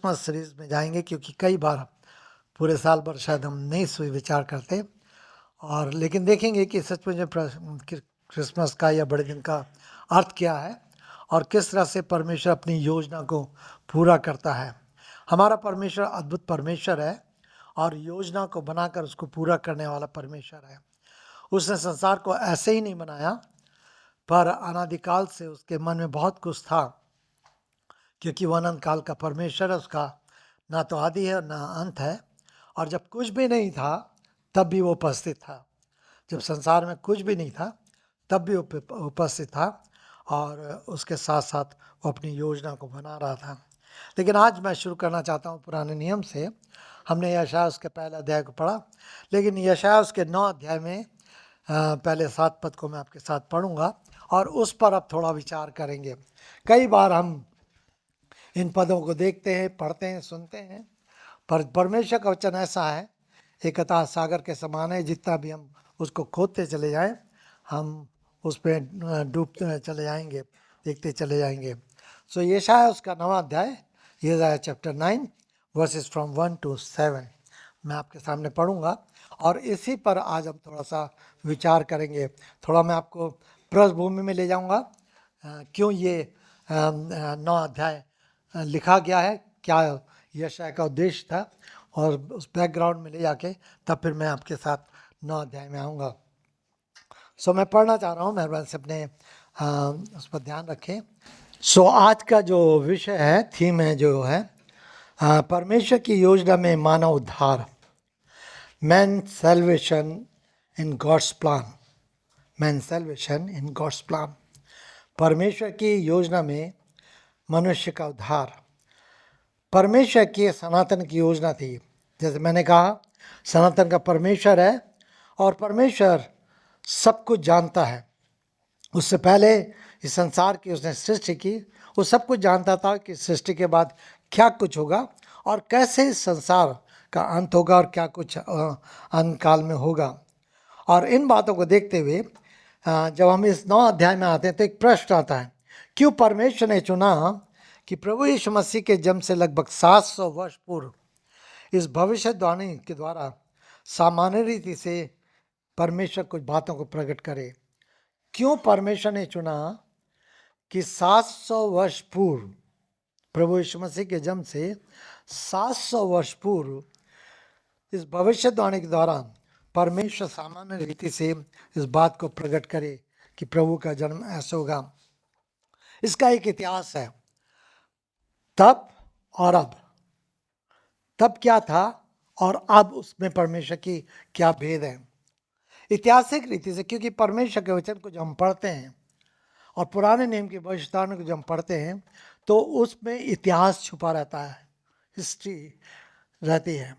Christmas series में जाएंगे, क्योंकि कई बार पूरे साल भर शायद हम नहीं विचार करते, और लेकिन देखेंगे कि सच में जो क्रिसमस का या बड़े दिन का अर्थ क्या है और किस तरह से परमेश्वर अपनी योजना को पूरा करता है। हमारा परमेश्वर अद्भुत परमेश्वर है और योजना को बनाकर उसको पूरा करने वाला परमेश्वर है। उसने संसार को ऐसे ही नहीं बनाया, पर अनादिकाल से उसके मन में बहुत कुछ था, क्योंकि वह अनंत काल का परमेश्वर है। उसका ना तो आदि है ना अंत है, और जब कुछ भी नहीं था तब भी वो उपस्थित था। जब संसार में कुछ भी नहीं था तब भी उपस्थित था, और उसके साथ साथ वो अपनी योजना को बना रहा था। लेकिन आज मैं शुरू करना चाहता हूँ पुराने नियम से। हमने यशायाह उसके पहले अध्याय को पढ़ा, लेकिन यशायाह उसके 9 अध्याय में पहले 7 पद को मैं आपके साथ पढ़ूंगा और उस पर अब थोड़ा विचार करेंगे। कई बार हम इन पदों को देखते हैं, पढ़ते हैं, सुनते हैं, पर परमेश्वर का वचन ऐसा है, एक अथाह सागर के समान है। जितना भी हम उसको खोदते चले जाएं, हम उस पर डूबते चले जाएंगे, देखते चले जाएंगे। सो यशायाह उसका 9वां अध्याय, यशायाह चैप्टर 9 वर्सेस फ्रॉम 1 to 7 मैं आपके सामने पढ़ूंगा, और इसी पर आज हम थोड़ा सा विचार करेंगे। थोड़ा मैं आपको पृष्ठभूमि में ले जाऊंगा, क्यों ये 9 अध्याय लिखा गया है, क्या यशायाह का उद्देश्य था, और उस बैकग्राउंड में ले जाके तब फिर मैं आपके साथ 9 अध्याय में आऊँगा। सो मैं पढ़ना चाह रहा हूँ, मेहरबानी से अपने उस पर ध्यान रखें। सो आज का जो विषय है, थीम है जो है, परमेश्वर की योजना में मानव उद्धार, man salvation in God's plan. Man salvation in God's plan, परमेश्वर की योजना में मनुष्य का उद्धार। परमेश्वर की सनातन की योजना थी। जैसे मैंने कहा, सनातन का परमेश्वर है और परमेश्वर सब कुछ जानता है। उससे पहले इस संसार की उसने सृष्टि की, वो सब कुछ जानता था कि सृष्टि के बाद क्या कुछ होगा और कैसे इस संसार का अंत होगा और क्या कुछ अंत काल में होगा। और इन बातों को देखते हुए जब हम इस 9 अध्याय में आते हैं तो एक प्रश्न आता है, क्यों परमेश्वर ने चुना कि प्रभु यीशु मसीह के जन्म से लगभग 700 वर्ष पूर्व इस भविष्यवाणी के द्वारा सामान्य रीति से परमेश्वर कुछ बातों को प्रकट करे। क्यों परमेश्वर ने चुना कि 700 वर्ष पूर्व, प्रभु यीशु मसीह के जन्म से 700 वर्ष पूर्व इस भविष्यवाणी के द्वारा परमेश्वर सामान्य रीति से इस बात को प्रकट करे कि प्रभु का जन्म ऐसा होगा। इसका एक इतिहास है, तब और अब। तब क्या था और अब उसमें परमेश्वर की क्या भेद है। ऐतिहासिक रीति से, क्योंकि परमेश्वर के वचन को जब हम पढ़ते हैं और पुराने नियम की भविष्यवाणी को जब हम पढ़ते हैं तो उसमें इतिहास छुपा रहता है, हिस्ट्री रहती है।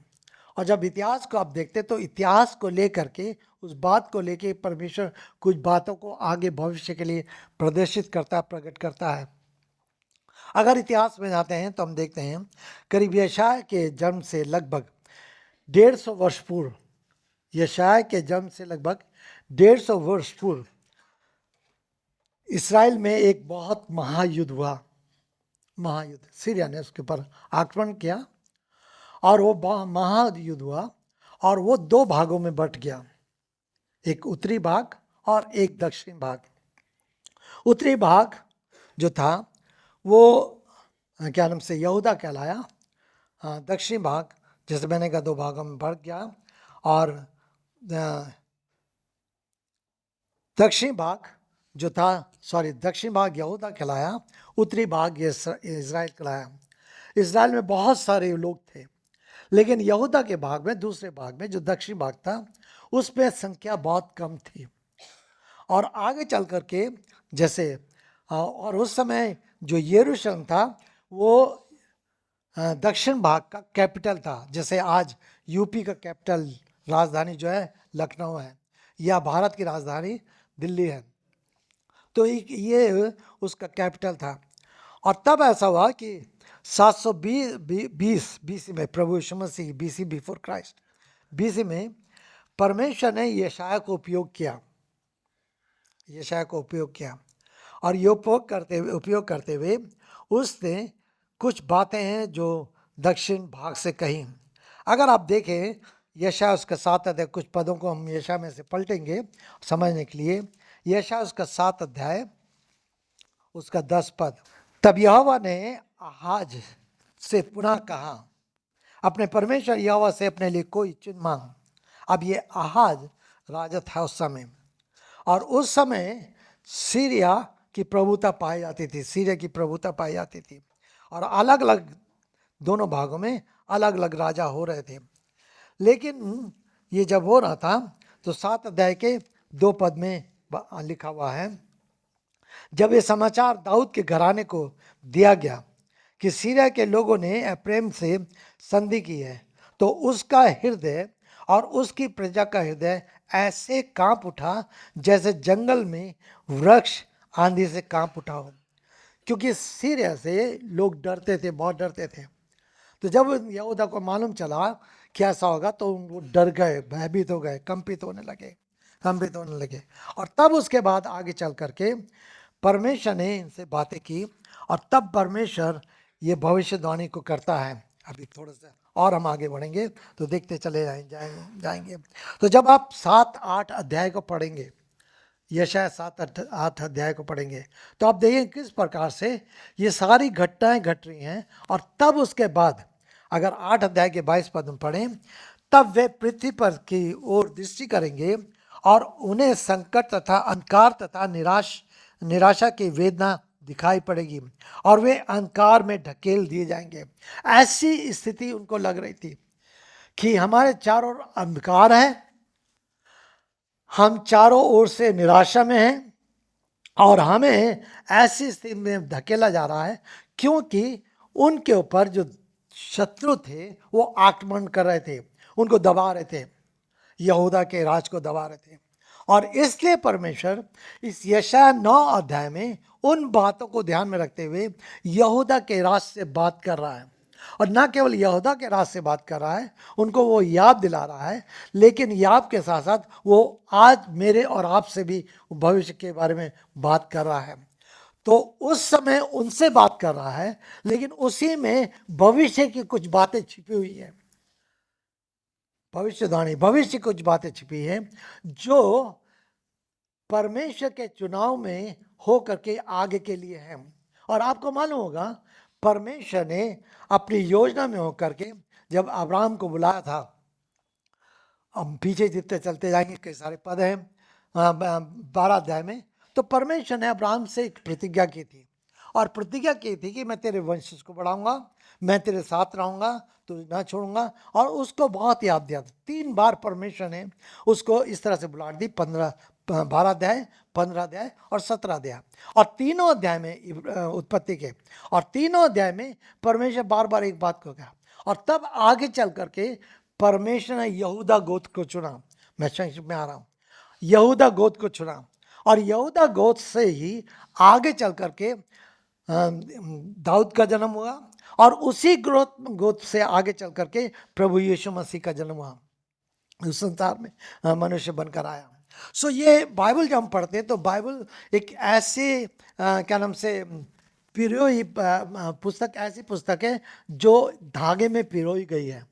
और जब इतिहास को आप देखते हैं तो इतिहास को लेकर के, उस बात को लेके परमेश्वर कुछ बातों को आगे भविष्य के लिए प्रदर्शित करता है, प्रकट करता है। अगर इतिहास में जाते हैं तो हम देखते हैं करीब यशायाह के जन्म से लगभग 150 वर्ष पूर्व, यशायाह के जन्म से लगभग 150 वर्ष पूर्व इस्राएल में एक बहुत महायुद्ध हुआ। महायुद्ध, सीरिया ने उसके ऊपर आक्रमण किया और वो महायुद्ध हुआ और वो 2 भागों में बंट गया, एक उत्तरी भाग और एक दक्षिण भाग। उत्तरी भाग जो था वो क्या नाम से यहूदा कहलाया। दक्षिण भाग, जैसे मैंने कहा, 2 भागों में बढ़ गया, और दक्षिण भाग जो था, दक्षिण भाग यहूदा कहलाया, उत्तरी भाग इज़राइल कहलाया। इज़राइल में बहुत सारे लोग थे, लेकिन यहूदा के भाग में, दूसरे भाग में जो दक्षिण भाग था, उसमें संख्या बहुत कम थी। और आगे चल करके जैसे और उस समय जो यरूशलेम था वो दक्षिण भाग का कैपिटल था। जैसे आज यूपी का कैपिटल, राजधानी जो है लखनऊ है, या भारत की राजधानी दिल्ली है, तो ये उसका कैपिटल था। और तब ऐसा हुआ कि 720 बीसी में, प्रभु यीशु मसीह, बीसी बिफोर क्राइस्ट, बीसी में परमेश्वर ने यशायाह को उपयोग किया, यशायाह को उपयोग किया। और ये उपयोग करते हुए उसने कुछ बातें हैं जो दक्षिण भाग से कहीं। अगर आप देखें यशायाह उसका 7 अध्याय, कुछ पदों को हम यशायाह में से पलटेंगे समझने के लिए। यशायाह उसका 7 अध्याय उसका 10 पद। तब यहोवा ने आहाज से पुनः कहा, अपने परमेश्वर यहोवा से अपने लिए कोई चिन्ह मांग। अब ये आहाज राजा था उस समय, और उस समय सीरिया की प्रभुता पाई जाती थी, सीरिया की प्रभुता पाई जाती थी, और अलग अलग दोनों भागों में अलग अलग राजा हो रहे थे। लेकिन ये जब हो रहा था तो 7 अध्याय के 2 पद में लिखा हुआ है, जब ये समाचार दाऊद के घराने को दिया गया कि सीरिया के लोगों ने एप्रैम से संधि की है, तो उसका हृदय और उसकी प्रजा का हृदय ऐसे कांप उठा जैसे जंगल में वृक्ष आंधी से कांप उठा हो। क्योंकि सीरिया से लोग डरते थे, बहुत डरते थे। तो जब यहूदा को मालूम चला कि ऐसा होगा तो वो डर गए, भयभीत हो गए, कंपित होने लगे। और तब उसके बाद आगे चल करके परमेश्वर ने इनसे बातें की, और तब परमेश्वर ये भविष्यवाणी को करता है। अभी थोड़ा सा और हम आगे बढ़ेंगे तो देखते चले जाएंगे। तो जब आप 7-8 अध्याय को पढ़ेंगे, यशायाह 7-8 अध्याय को पढ़ेंगे, तो आप देखें किस प्रकार से ये सारी घटनाएं घट रही हैं। और तब उसके बाद अगर 8 अध्याय के 22 पद में पढ़ें, तब वे पृथ्वी पर की ओर दृष्टि करेंगे और उन्हें संकट तथा अंधकार तथा निराशा की वेदना दिखाई पड़ेगी, और वे अंधकार में ढकेल दिए जाएंगे। ऐसी स्थिति उनको लग रही थी कि हमारे चारों ओर अंधकार है, हम चारों ओर से निराशा में हैं, और हमें ऐसी स्थिति में धकेला जा रहा है क्योंकि उनके ऊपर जो शत्रु थे वो आक्रमण कर रहे थे, उनको दबा रहे थे, यहूदा के राज को दबा रहे थे। और इसलिए परमेश्वर इस यशायाह 9 अध्याय में उन बातों को ध्यान में रखते हुए यहूदा के राज से बात कर रहा है। और ना केवल यहूदा के राज से बात कर रहा है, उनको वो याद दिला रहा है, लेकिन याद के साथ साथ वो आज मेरे और आपसे भी भविष्य के बारे में बात कर रहा है। तो उस समय उनसे बात कर रहा है, लेकिन उसी में भविष्य की कुछ बातें छिपी हुई है, भविष्यवाणी, भविष्य की कुछ बातें छिपी हैं जो परमेश्वर के चुनाव में हो करके आगे के लिए है। और आपको मालूम होगा परमेश्वर ने अपनी योजना में होकर के जब अब्राहम को बुलाया था, हम पीछे जितने चलते जाएंगे कई सारे पद हैं 12 अध्याय में, तो परमेश्वर ने अब्राहम से एक प्रतिज्ञा की थी, और प्रतिज्ञा की थी कि मैं तेरे वंशज को बढ़ाऊंगा, मैं तेरे साथ रहूंगा, तुझे ना छोड़ूंगा। और उसको बहुत याद दिया, 3 बार परमेश्वर ने उसको इस तरह से बुला दी, 12 अध्याय, 15 अध्याय और 17 अध्याय। और तीनों अध्याय में उत्पत्ति के, और तीनों अध्याय में परमेश्वर बार बार एक बात को कहा। और तब आगे चल करके परमेश्वर ने यहूदा गोत्र को चुना। मैं संक्षिप्त में आ रहा हूं, यहूदा गोत्र को चुना, और यहूदा गोत्र से ही आगे चल करके दाऊद का जन्म हुआ, और उसी गोत्र से आगे चल करके प्रभु यीशु मसीह का जन्म हुआ, इस संसार में मनुष्य बनकर आया। सो ये बाइबल जब हम पढ़ते हैं तो बाइबल एक ऐसे क्या नाम से पिरोई पुस्तक, ऐसी पुस्तक है जो धागे में पिरोई गई है।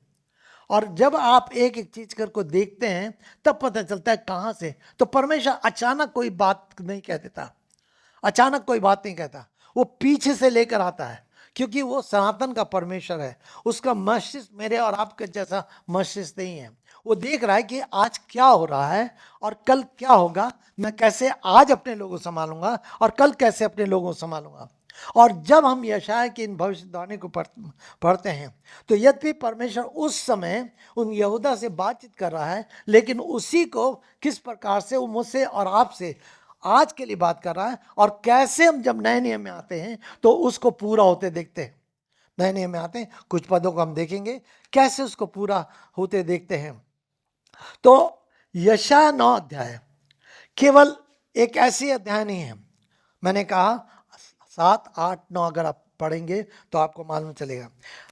और जब आप एक एक चीज को देखते हैं तब पता चलता है कहाँ से। तो परमेश्वर अचानक कोई बात नहीं कह देता, अचानक कोई बात नहीं कहता, वो पीछे से लेकर आता है, क्योंकि वो सनातन का परमेश्वर है। उसका मस्तिष्क मेरे और आपके जैसा मस्तिष्क नहीं है। वो देख रहा है कि आज क्या हो रहा है और कल क्या होगा, मैं कैसे आज अपने लोगों को संभालूंगा और कल कैसे अपने लोगों को संभालूंगा। और जब हम यशायाह की इन भविष्यवाणी को पढ़ते हैं तो यद्यपि परमेश्वर उस समय उन यहूदा से बातचीत कर रहा है, लेकिन उसी को किस प्रकार से वो मुझसे और आपसे आज के लिए बात कर रहा है, और कैसे हम जब नए नियम में आते हैं तो उसको पूरा होते देखते हैं। नए नियम में आते हैं, कुछ पदों को हम देखेंगे कैसे उसको पूरा होते देखते हैं। तो यशायाह 9 अध्याय केवल एक ऐसी अध्याय नहीं है। मैंने कहा 7, 8, 9 अगर आप पढ़ेंगे तो आपको मालूम चलेगा।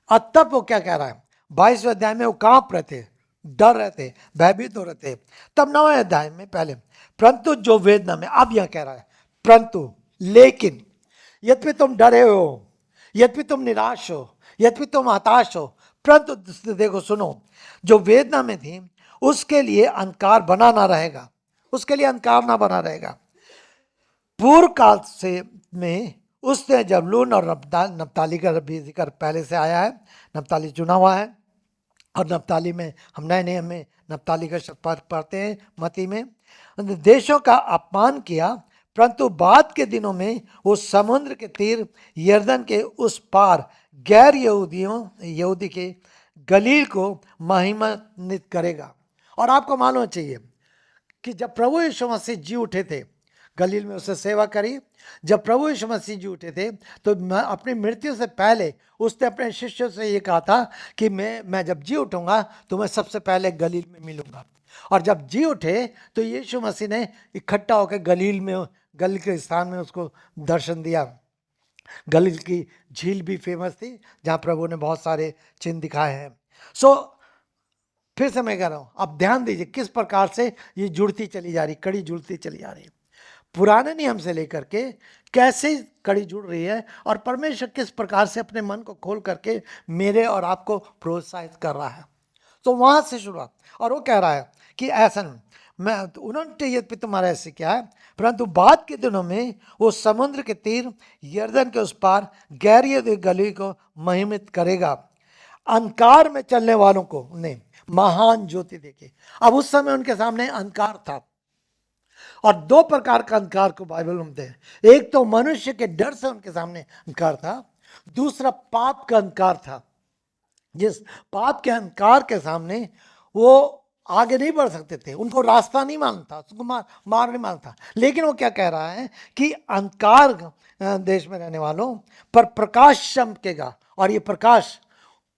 अब तब वो क्या कह रहा है, 22वें अध्याय में वो कांप रहे थे, डर रहे थे, भयभीत हो रहे थे। तब 9वें अध्याय में पहले परंतु जो वेदना में, अब यह कह रहा है परंतु, लेकिन, यद्यपि तुम डरे हो, यद्यपि तुम निराश हो, यद्यपि तुम हताश हो, परंतु देखो सुनो, जो वेदना में थी उसके लिए अंधकार बना ना रहेगा, उसके लिए अंधकार ना बना रहेगा। पूर्व काल से में उसने जबलून और नप्ताली का भी जिक्र पहले से आया है। नप्ताली चुना हुआ है, और नप्ताली में हम नए नियम में नप्ताली का शब्द पढ़ते हैं मती में। देशों का अपमान किया, परंतु बाद के दिनों में वो समुद्र के तीर यर्दन के उस पार गैर यहूदी के गलील को महिमान्वित करेगा। और आपको मालूम चाहिए कि जब प्रभु यीशु मसीह जी उठे थे, गलील में उससे सेवा करी, जब प्रभु यीशु मसीह जी उठे थे तो अपनी मृत्यु से पहले उसने अपने शिष्यों से ये कहा था कि मैं जब जी उठूंगा तो मैं सबसे पहले गलील में मिलूंगा। और जब जी उठे तो यीशु मसीह ने इकट्ठा होकर गलील के स्थान में उसको दर्शन दिया। गलील की झील भी फेमस थी जहाँ प्रभु ने बहुत सारे चिन्ह दिखाए हैं। फिर से मैं कह रहा हूँ, अब ध्यान दीजिए किस प्रकार से ये जुड़ती चली जा रही, कड़ी जुड़ती चली जा रही है। पुराने नियम से लेकर के कैसे कड़ी जुड़ रही है, और परमेश्वर किस प्रकार से अपने मन को खोल करके मेरे और आपको प्रोत्साहित कर रहा है। तो वहां से शुरुआत, और वो कह रहा है कि ऐसा मैं उन्होंने यद्यपि तुम्हारा ऐसे क्या है, परंतु बाद के दिनों में वो समुद्र के तीर यर्दन के उस पार गैर गली को महिमित करेगा। अंधकार में चलने वालों को ने महान ज्योति देखी। अब उस समय उनके सामने अंधकार था, और दो प्रकार का अंधकार को बाइबल में मिलते हैं। एक तो मनुष्य के डर से उनके सामने अंधकार था, दूसरा पाप का अंधकार था। जिस पाप के अंधकार के सामने वो आगे नहीं बढ़ सकते थे, उनको रास्ता नहीं मालूम था, उसको मार नहीं मालूम था। लेकिन वो क्या कह रहा है कि अंधकार देश में रहने वालों पर प्रकाश चमकेगा। और ये प्रकाश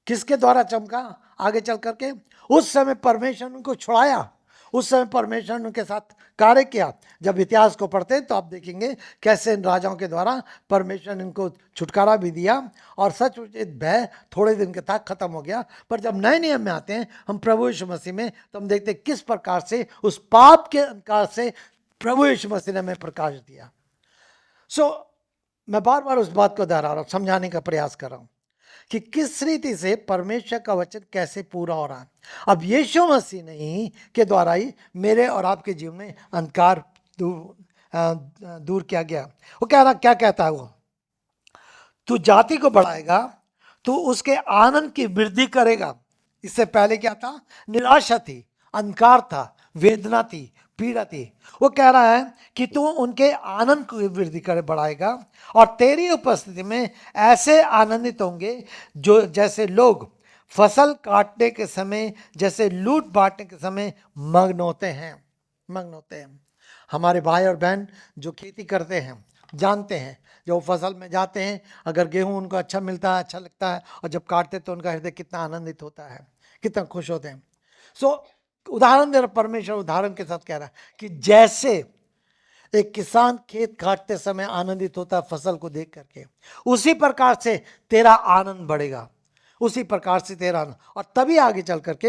किसके द्वारा चमका? आगे चल करके उस समय परमेश्वर ने उनको छुड़ाया, उस समय परमेश्वर ने उनके साथ कार्य किया। जब इतिहास को पढ़ते हैं तो आप देखेंगे कैसे इन राजाओं के द्वारा परमेश्वर ने इनको छुटकारा भी दिया, और सच भय थोड़े दिन के तक खत्म हो गया। पर जब नए नियम में आते हैं हम प्रभु यीशु मसीह में, तो हम देखते हैं किस प्रकार से उस पाप के अंधकार से प्रभु यीशु मसीह ने हमें प्रकाश दिया। मैं बार बार उस बात को दोहरा रहा हूँ, समझाने का प्रयास कर रहा हूँ कि किस रीति से परमेश्वर का वचन कैसे पूरा हो रहा है। अब यीशु मसीह नहीं के द्वारा ही मेरे और आपके जीवन में अंधकार दूर किया गया। वो क्या कहता है वो, तू जाति को बढ़ाएगा, तू उसके आनंद की वृद्धि करेगा। इससे पहले क्या था? निराशा थी, अंधकार था, वेदना थी, पीड़ा थी। वो कह रहा है कि तू उनके आनंद को वृद्धि कर बढ़ाएगा, और तेरी उपस्थिति में ऐसे आनंदित होंगे जो जैसे लोग फसल काटने के समय, जैसे लूट बांटने के समय मग्न होते हैं। हमारे भाई और बहन जो खेती करते हैं जानते हैं, जो फसल में जाते हैं, अगर गेहूं उनको अच्छा मिलता है, अच्छा लगता है, और जब काटते तो उनका हृदय कितना आनंदित होता है, कितना खुश होते हैं। उदाहरण दे रहा परमेश्वर, उदाहरण के साथ कह रहा है कि जैसे एक किसान खेत काटते समय आनंदित होता है फसल को देख करके, उसी प्रकार से तेरा आनंद बढ़ेगा, उसी प्रकार से तेरा आनंद। और तभी आगे चल करके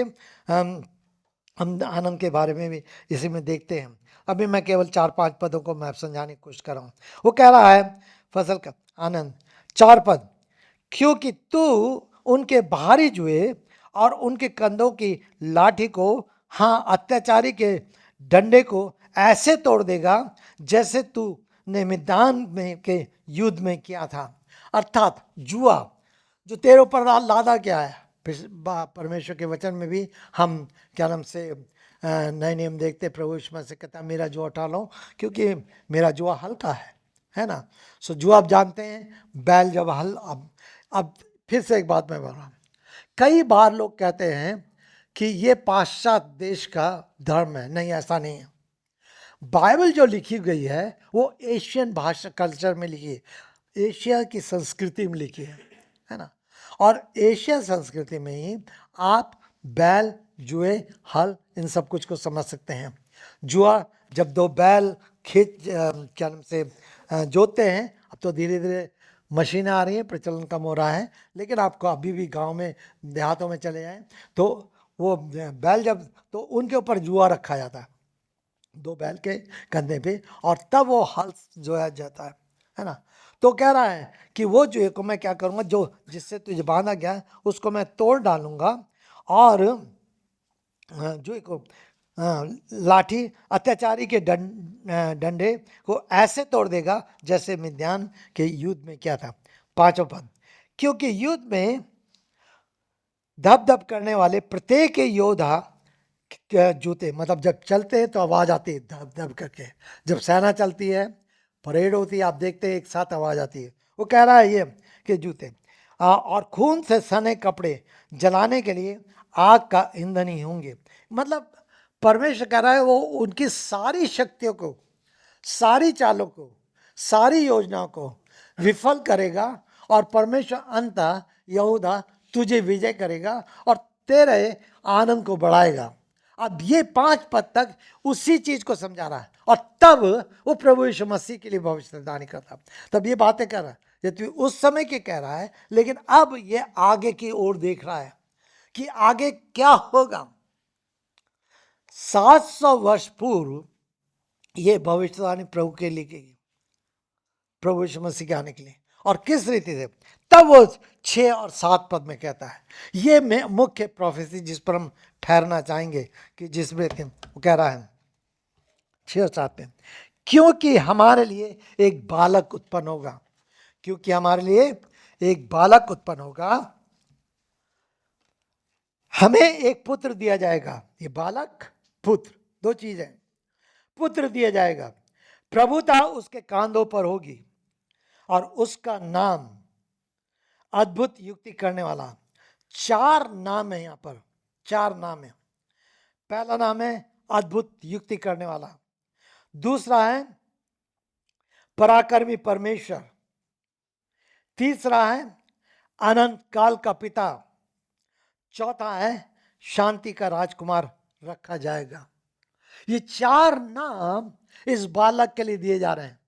हम आनंद के बारे में भी इसी में देखते हैं। अभी मैं केवल 4-5 पदों को मैं समझाने की कोशिश कर रहा हूँ। वो कह रहा है फसल का आनंद, 4 पद, क्योंकि तू उनके भारी जुए और उनके कंधों की लाठी को, हाँ अत्याचारी के डंडे को ऐसे तोड़ देगा जैसे तू ने मैदान में के युद्ध में किया था। अर्थात जुआ जो तेरे ऊपर लादा क्या है, परमेश्वर के वचन में भी हम क्या नाम से नए नियम देखते, प्रभु यीशु मसीह कहता है मेरा जुआ उठा लो क्योंकि मेरा जुआ हल्का है ना। जुआ आप जानते हैं, बैल जब अब फिर से एक बात मैं बोल रहा हूँ, कई बार लोग कहते हैं कि ये पाश्चात्य देश का धर्म है। नहीं, ऐसा नहीं है। बाइबल जो लिखी गई है वो एशियन भाषा कल्चर में लिखी है, एशिया की संस्कृति में लिखी है ना। और एशिया संस्कृति में ही आप बैल, जुए, हल, इन सब कुछ को समझ सकते हैं। जुआ जब 2 बैल खेत क्या नाम से जोतते हैं, अब तो धीरे धीरे मशीनें आ रही हैं, प्रचलन कम हो रहा है, लेकिन आपको अभी भी गांव में, देहातों में चले जाएं तो वो बैल जब, तो उनके ऊपर जुआ रखा जाता है 2 बैल के कंधे पे, और तब वो हल जोया जाता है ना। तो कह रहा है कि वो जुए को मैं क्या करूंगा, जो जिससे तुझे बांधा गया है उसको मैं तोड़ डालूंगा, और जुए को लाठी अत्याचारी के डंडे को ऐसे तोड़ देगा जैसे मिद्यान के युद्ध में क्या था। 5वां पद, क्योंकि युद्ध में धप धप करने वाले प्रत्येक योद्धा जूते, मतलब जब चलते हैं तो आवाज आती है धप धप करके, जब सेना चलती है, परेड होती है, आप देखते हैं एक साथ आवाज आती है। वो कह रहा है ये कि जूते और खून से सने कपड़े जलाने के लिए आग का ईंधन ही होंगे। मतलब परमेश्वर कह रहा है वो उनकी सारी शक्तियों को, सारी चालों को, सारी योजनाओं को विफल करेगा, और परमेश्वर अंततः यहूदा तुझे विजय करेगा और तेरे आनंद को बढ़ाएगा। अब ये 5 पद तक उसी चीज को समझा रहा है, और तब वो प्रभु यीशु मसीह के लिए भविष्यवाणी करता, तब ये बातें कर रहा है। यदि उस समय के कह रहा है, लेकिन अब ये आगे की ओर देख रहा है कि आगे क्या होगा। 700 वर्ष पूर्व ये भविष्यवाणी प्रभु के लिए की, प्रभु यीशु मसीह के आने के लिए, और किस रीति से, तब वो 6 और 7 पद में कहता है, ये में मुख्य प्रोफेसी जिस पर हम ठहरना चाहेंगे, कि जिसमें वो कह रहा है 6 और 7 में, क्योंकि हमारे लिए एक बालक उत्पन्न होगा, क्योंकि हमारे लिए एक बालक उत्पन्न होगा, हमें एक पुत्र दिया जाएगा। ये बालक पुत्र, दो चीजें, पुत्र दिया जाएगा, प्रभुता उसके कांधों पर होगी, और उसका नाम अद्भुत युक्ति करने वाला। 4 नाम है, यहां पर 4 नाम है। पहला नाम है अद्भुत युक्ति करने वाला, दूसरा है पराक्रमी परमेश्वर, तीसरा है अनंत काल का पिता, चौथा है शांति का राजकुमार रखा जाएगा। ये 4 नाम इस बालक के लिए दिए जा रहे हैं।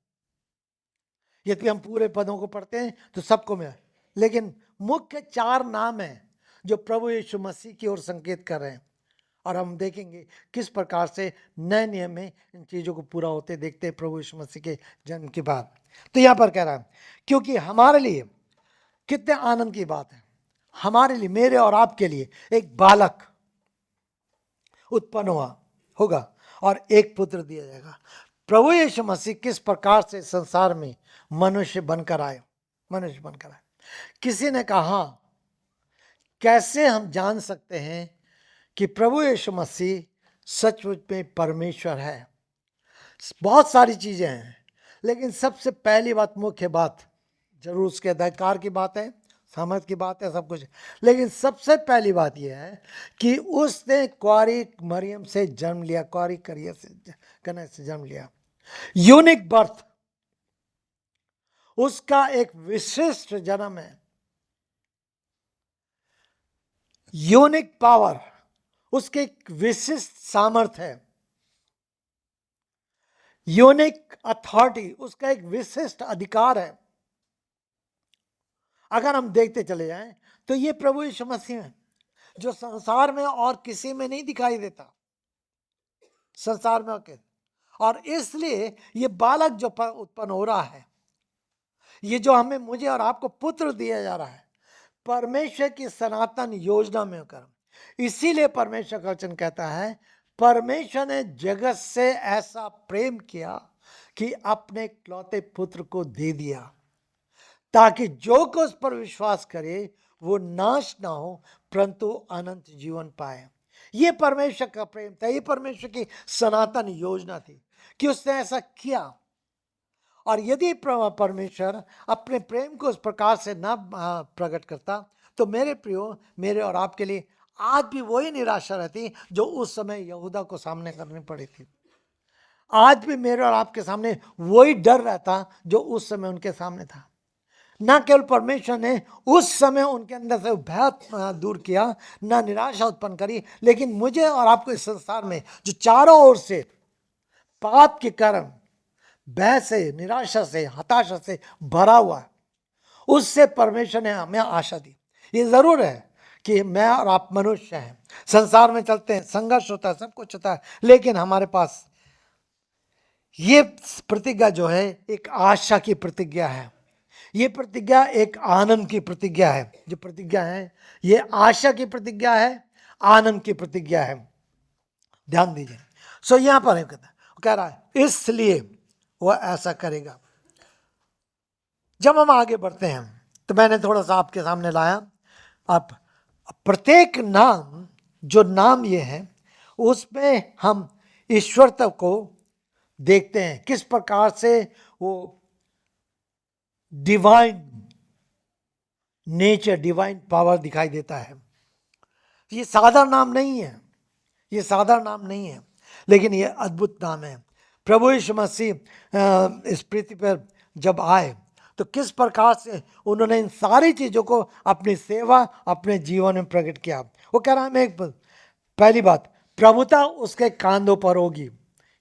यदि हम पूरे पदों को पढ़ते हैं तो सबको मिला, लेकिन मुख्य 4 नाम हैं जो प्रभु यीशु मसीह की ओर संकेत कर रहे हैं, और हम देखेंगे किस प्रकार से नए नियम में इन चीजों को पूरा होते देखते हैं प्रभु यीशु मसीह के जन्म के बाद। तो यहां पर कह रहा है, क्योंकि हमारे लिए कितने आनंद की बात है, हमारे लिए, मेरे और आपके लिए एक बालक उत्पन्न होगा और एक पुत्र दिया जाएगा। प्रभु यीशु मसीह किस प्रकार से संसार में मनुष्य बनकर आए, किसी ने कहा, कैसे हम जान सकते हैं कि प्रभु यीशु मसीह सचमुच में परमेश्वर है? बहुत सारी चीजें हैं, लेकिन सबसे पहली बात, मुख्य बात, जरूर उसके अधिकार की बात है, सामर्थ की बात है, सब कुछ, लेकिन सबसे पहली बात यह है कि उसने कुंवारी मरियम से जन्म लिया, कुंवारी कन्या से जन्म लिया। यूनिक बर्थ, उसका एक विशिष्ट जन्म है। यूनिक पावर, उसके एक विशिष्ट सामर्थ है। यूनिक अथॉरिटी, उसका एक विशिष्ट अधिकार है। अगर हम देखते चले जाएं तो ये प्रभु यीशु मसीह है, जो संसार में और किसी में नहीं दिखाई देता, संसार में ओके। और इसलिए ये बालक जो उत्पन्न हो रहा है, ये जो हमें, मुझे और आपको पुत्र दिया जा रहा है, परमेश्वर की सनातन योजना में होकर, इसीलिए परमेश्वर का वचन कहता है, परमेश्वर ने जगत से ऐसा प्रेम किया कि अपने इकलौते पुत्र को दे दिया, ताकि जो कोई उस पर विश्वास करे वो नाश ना हो परंतु अनंत जीवन पाए। ये परमेश्वर का प्रेम था, ये परमेश्वर की सनातन योजना थी कि उसने ऐसा किया। और यदि परमेश्वर अपने प्रेम को उस प्रकार से ना प्रकट करता तो मेरे प्रियो, मेरे और आपके लिए आज भी वही निराशा रहती जो उस समय यहूदा को सामने करनी पड़ी थी। आज भी मेरे और आपके सामने वही डर रहता जो उस समय उनके सामने था। ना केवल परमेश्वर ने उस समय उनके अंदर से भय दूर किया, ना निराशा उत्पन्न करी, लेकिन मुझे और आपको इस संसार में जो चारों ओर से पाप के कारण भय से, निराशा से, हताशा से भरा हुआ है, उससे परमेश्वर ने हमें आशा दी। ये जरूर है कि मैं और आप मनुष्य हैं, संसार में चलते हैं, संघर्ष होता है, सब कुछ होता है, लेकिन हमारे पास ये प्रतिज्ञा जो है एक आशा की प्रतिज्ञा है ये प्रतिज्ञा एक आनंद की प्रतिज्ञा है। जो प्रतिज्ञा है ये आशा की प्रतिज्ञा है, आनंद की प्रतिज्ञा है। ध्यान दीजिए। सो यहां पर वो कह रहा है इसलिए वह ऐसा करेगा। जब हम आगे बढ़ते हैं तो मैंने थोड़ा सा आपके सामने लाया, आप प्रत्येक नाम, जो नाम ये है उसमें हम ईश्वरत्व को देखते हैं, किस प्रकार से वो डिवाइन नेचर, डिवाइन पावर दिखाई देता है। ये साधारण नाम नहीं है, ये साधारण नाम नहीं है, लेकिन ये अद्भुत नाम है। प्रभु यीशु मसीह इस पृथ्वी पर जब आए तो किस प्रकार से उन्होंने इन सारी चीज़ों को अपनी सेवा, अपने जीवन में प्रकट किया। वो कह रहा है, मैं एक पहली बात, प्रभुता उसके कांधों पर होगी।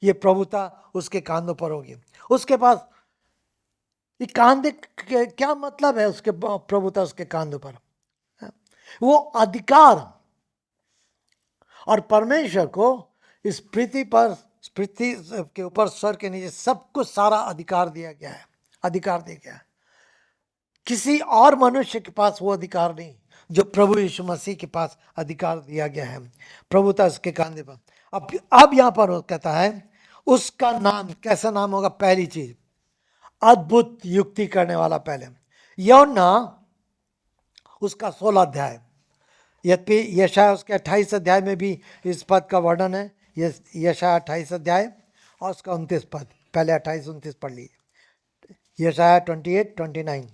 ये प्रभुता उसके कांधों पर होगी। उसके पास ये कांधे क्या मतलब है? उसके प्रभुता उसके कांधों पर, वो अधिकार, और परमेश्वर को इस पृथ्वी पर, पृथ्वी के ऊपर, स्वर्ग के नीचे सब कुछ सारा अधिकार दिया गया है। अधिकार दिया गया है। किसी और मनुष्य के पास वो अधिकार नहीं जो प्रभु यीशु मसीह के पास अधिकार दिया गया है। प्रभुता उसके कांधे पर। अब यहां पर वो कहता है उसका नाम, कैसा नाम होगा? पहली चीज, अद्भुत युक्ति करने वाला। पहले यूहन्ना उसका 16 अध्याय, यद्यपि यशायाह उसके 28 अध्याय में भी इस पद का वर्णन है। यशायाह 28 अध्याय और उसका 29 पद, पहले 28-29 पढ़ लीजिए। यशायाह 28-29।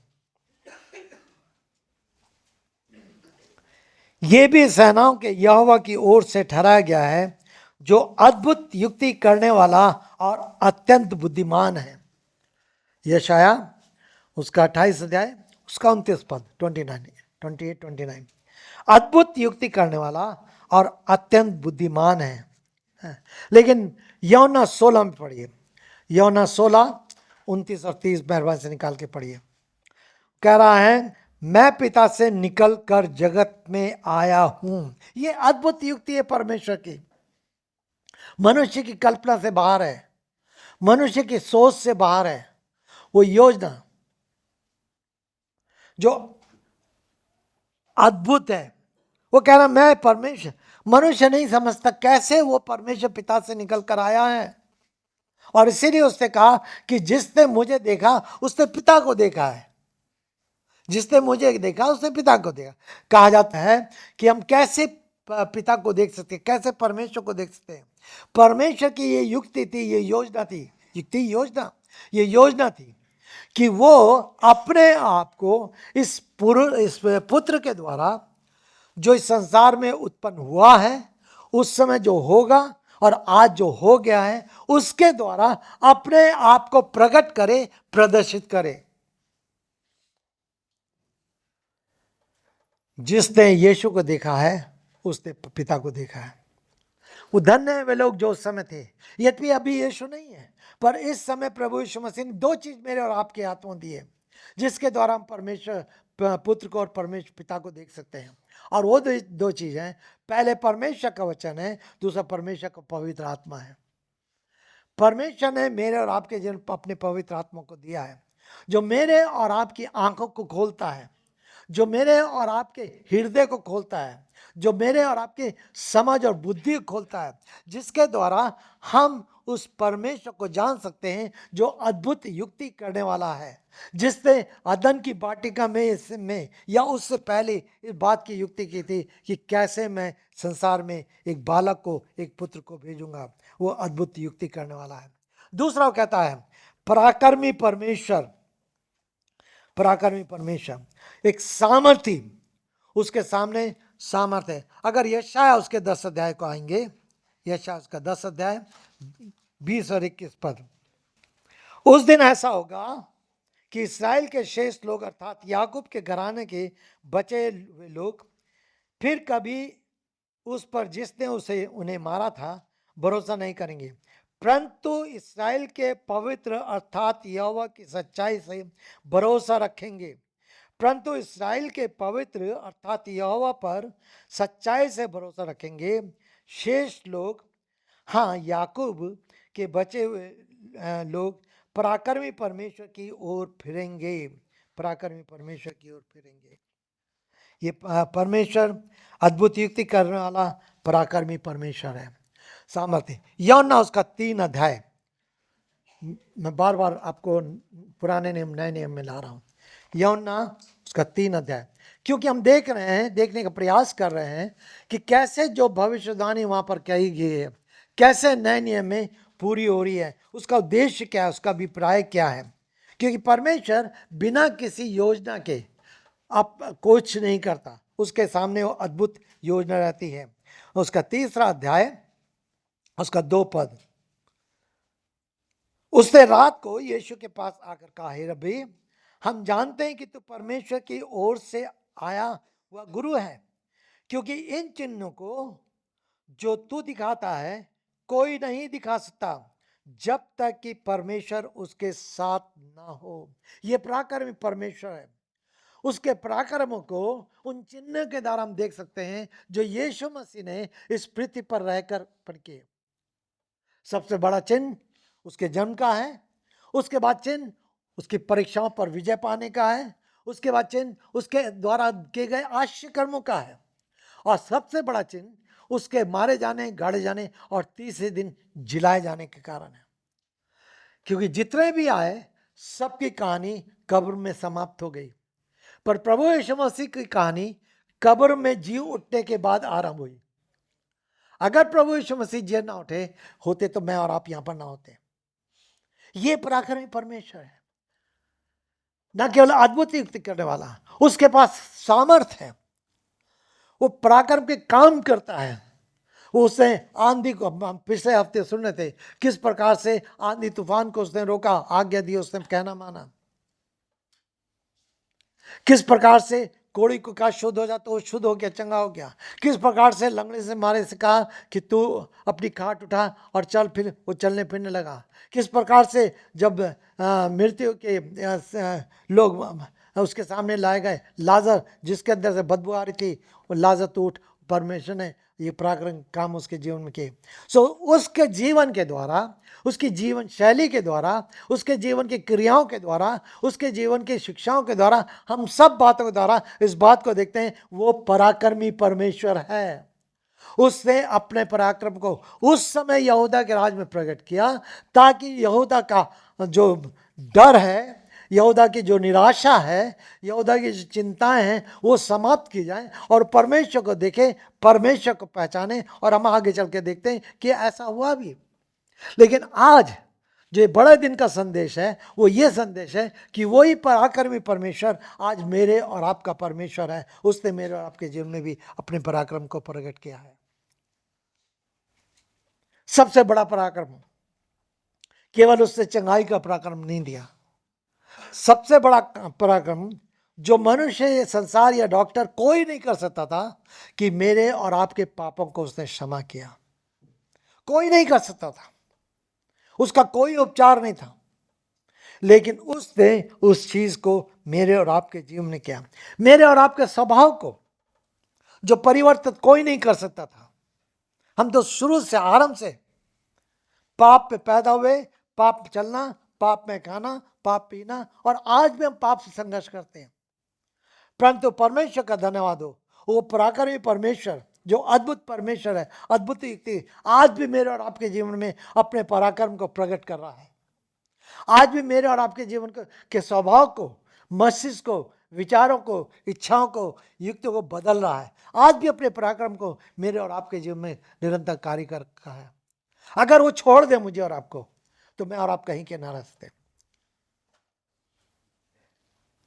ये भी सेनाओं के यहोवा की ओर से ठहराया गया है, जो अद्भुत युक्ति करने वाला और अत्यंत बुद्धिमान है। यशायाह उसका 28 अध्याय, उसका 29 पद, 28-29। अद्भुत युक्ति करने वाला और अत्यंत बुद्धिमान है। लेकिन यूहन्ना 16 में पढ़िए, यूहन्ना 16-29 और 30 मेहरबानी से निकाल के पढ़िए। कह रहा है, मैं पिता से निकल कर जगत में आया हूं। ये अद्भुत युक्ति है परमेश्वर की, मनुष्य की कल्पना से बाहर है, मनुष्य की सोच से बाहर है। वो योजना जो अद्भुत है। वो कह रहा, मैं परमेश्वर, मनुष्य नहीं समझता कैसे वो परमेश्वर पिता से निकल कर आया है। और इसीलिए उसने कहा कि जिसने मुझे देखा उसने पिता को देखा है। जिसने मुझे देखा उसने पिता को देखा। कहा जाता है कि हम कैसे पिता को देख सकते हैं, कैसे परमेश्वर को देख सकते हैं। परमेश्वर की ये युक्ति थी, ये योजना थी, युक्ति योजना, ये योजना थी कि वो अपने आप को इस पुत्र के द्वारा जो इस संसार में उत्पन्न हुआ है, उस समय जो होगा और आज जो हो गया है, उसके द्वारा अपने आप को प्रकट करे, प्रदर्शित करे। जिसने यीशु को देखा है उसने पिता को देखा है। वो धन्य है वे लोग जो उस समय थे। यद्यपि अभी यीशु नहीं है, पर इस समय प्रभु यीशु मसीह ने दो चीज मेरे और आपके हाथों दी है, जिसके द्वारा हम परमेश्वर पुत्र को और परमेश्वर पिता को देख सकते हैं। और वो दो चीज हैं, पहले परमेश्वर का वचन है, दूसरा परमेश्वर का पवित्र आत्मा है। परमेश्वर ने मेरे और आपके जीवन अपने पवित्र आत्मा को दिया है, जो मेरे और आपकी आंखों को खोलता है, जो मेरे और आपके हृदय को खोलता है, जो मेरे और आपके समझ और बुद्धि को खोलता है, जिसके द्वारा हम उस परमेश्वर को जान सकते हैं जो अद्भुत युक्ति करने वाला है, जिसने अदन की वाटिका में या उससे पहले इस बात की युक्ति की थी कि कैसे मैं संसार में एक बालक को, एक पुत्र को भेजूंगा। वो अद्भुत युक्ति करने वाला है। दूसरा वो कहता है पराक्रमी परमेश्वर, पराक्रमी परमेश्वर, एक सामर्थी, उसके सामने सामर्थ है। अगर यशायाह उसके 10 अध्याय को आएंगे, यशायाह उसका 10 अध्याय 20 और 21 पद, उस दिन ऐसा होगा कि इस्राएल के शेष लोग अर्थात याकूब के घराने के बचे हुए लोग फिर कभी उस पर जिसने उसे उन्हें मारा था भरोसा नहीं करेंगे, परंतु इस्राएल के पवित्र अर्थात यहोवा की सच्चाई से भरोसा रखेंगे। परंतु इस्राएल के पवित्र अर्थात यहोवा पर सच्चाई से भरोसा रखेंगे। शेष लोग, हाँ याकूब के बचे हुए लोग पराक्रमी परमेश्वर की ओर फिरेंगे, पराक्रमी परमेश्वर की ओर फिरेंगे। ये परमेश्वर अद्भुत युक्ति करने वाला पराक्रमी परमेश्वर है, सामर्थ्य। यूहन्ना उसका 3 अध्याय, मैं बार बार आपको पुराने नियम नए नियम में ला रहा हूं। यूहन्ना उसका 3 अध्याय, क्योंकि हम देखने का प्रयास कर रहे हैं कि कैसे जो भविष्यवाणी वहां पर कही गई है कैसे नए नियम में पूरी हो रही है, उसका उद्देश्य क्या है, उसका अभिप्राय क्या है। क्योंकि परमेश्वर बिना किसी योजना के आप कुछ नहीं करता, उसके सामने वो अद्भुत योजना रहती है। उसका 3 अध्याय उसका 2 पद, उसने रात को यीशु के पास आकर कहा, हे रब्बी, हम जानते हैं कि तू परमेश्वर की ओर से आया हुआ गुरु है, क्योंकि इन चिन्हों को जो तू दिखाता है कोई नहीं दिखा सकता जब तक कि परमेश्वर उसके साथ ना हो। यह पराक्रमी परमेश्वर है। उसके पराक्रमों को उन चिन्ह के द्वारा हम देख सकते हैं जो यीशु मसीह ने इस पृथ्वी पर रहकर किए। सबसे बड़ा चिन्ह उसके जन्म का है, उसके बाद चिन्ह उसकी परीक्षाओं पर विजय पाने का है, उसके बाद चिन्ह उसके द्वारा किए गए आश्चर्य कर्मों का है, और सबसे बड़ा चिन्ह उसके मारे जाने, गाड़े जाने और तीसरे दिन जिलाए जाने के कारण है। क्योंकि जितने भी आए सबकी कहानी कब्र में समाप्त हो गई, पर प्रभु यीशु मसीह की कहानी कब्र में जी उठने के बाद आरंभ हुई। अगर प्रभु यीशु मसीह जी ना उठे होते तो मैं और आप यहां पर ना होते। ये पराक्रमी परमेश्वर है, न केवल अद्भुत युक्ति करने वाला, उसके पास सामर्थ है, वो पराक्रम के काम करता है। वो उसने आंधी को, पिछले हफ्ते सुन रहे थे किस प्रकार से आंधी तूफान को उसने रोका, आज्ञा दी, उसने कहना माना। किस प्रकार से कोड़ी को कहा शुद्ध हो जा तो वो शुद्ध हो गया, चंगा हो गया। किस प्रकार से लंगड़े से मारे से कहा कि तू अपनी खाट उठा और चल, फिर वो चलने फिरने लगा। किस प्रकार से जब मृत्यु के लोग उसके सामने लाए गए, लाजर जिसके अंदर से बदबू आ रही थी, वो लाजर तू उठ, परमेश्वर ने ये पराक्रम काम उसके जीवन में किए। सो उसके जीवन के द्वारा, उसकी जीवन शैली के द्वारा, उसके जीवन की क्रियाओं के द्वारा, उसके जीवन की शिक्षाओं के द्वारा, हम सब बातों के द्वारा इस बात को देखते हैं वो पराक्रमी परमेश्वर है। उसने अपने पराक्रम को उस समय यहूदा के राज में प्रकट किया ताकि यहूदा का जो डर है, यहूदा की जो निराशा है, यहूदा की जो चिंताएं हैं, वो समाप्त की जाए और परमेश्वर को देखें, परमेश्वर को पहचाने। और हम आगे चल के देखते हैं कि ऐसा हुआ भी। लेकिन आज जो बड़े दिन का संदेश है वो ये संदेश है कि वही पराक्रमी परमेश्वर आज मेरे और आपका परमेश्वर है। उसने मेरे और आपके जीवन में भी अपने पराक्रम को प्रकट किया है। सबसे बड़ा पराक्रम, केवल उसने चंगाई का पराक्रम नहीं दिया, सबसे बड़ा पराक्रम जो मनुष्य, संसार या डॉक्टर कोई नहीं कर सकता था, कि मेरे और आपके पापों को उसने क्षमा किया। कोई नहीं कर सकता था, उसका कोई उपचार नहीं था, लेकिन उसने उस चीज को मेरे और आपके जीवन में किया। मेरे और आपके स्वभाव को जो परिवर्तित कोई नहीं कर सकता था। हम तो शुरू से, आरंभ से पाप पे पैदा हुए, पाप चलना, पाप में खाना, पाप पीना, और आज भी हम पाप से संघर्ष करते हैं। परंतु परमेश्वर का धन्यवाद हो, वो पराक्रमी परमेश्वर जो अद्भुत परमेश्वर है, अद्भुत युक्ति आज भी मेरे और आपके जीवन में अपने पराक्रम को प्रकट कर रहा है। आज भी मेरे और आपके जीवन के स्वभाव को, मस्तिष्क को, विचारों को, इच्छाओं को, युक्तियों को बदल रहा है। आज भी अपने पराक्रम को मेरे और आपके जीवन में निरंतर कार्य कर रहा है। अगर वो छोड़ दे मुझे और आपको तो मैं और आप कहीं के ना रह सकते।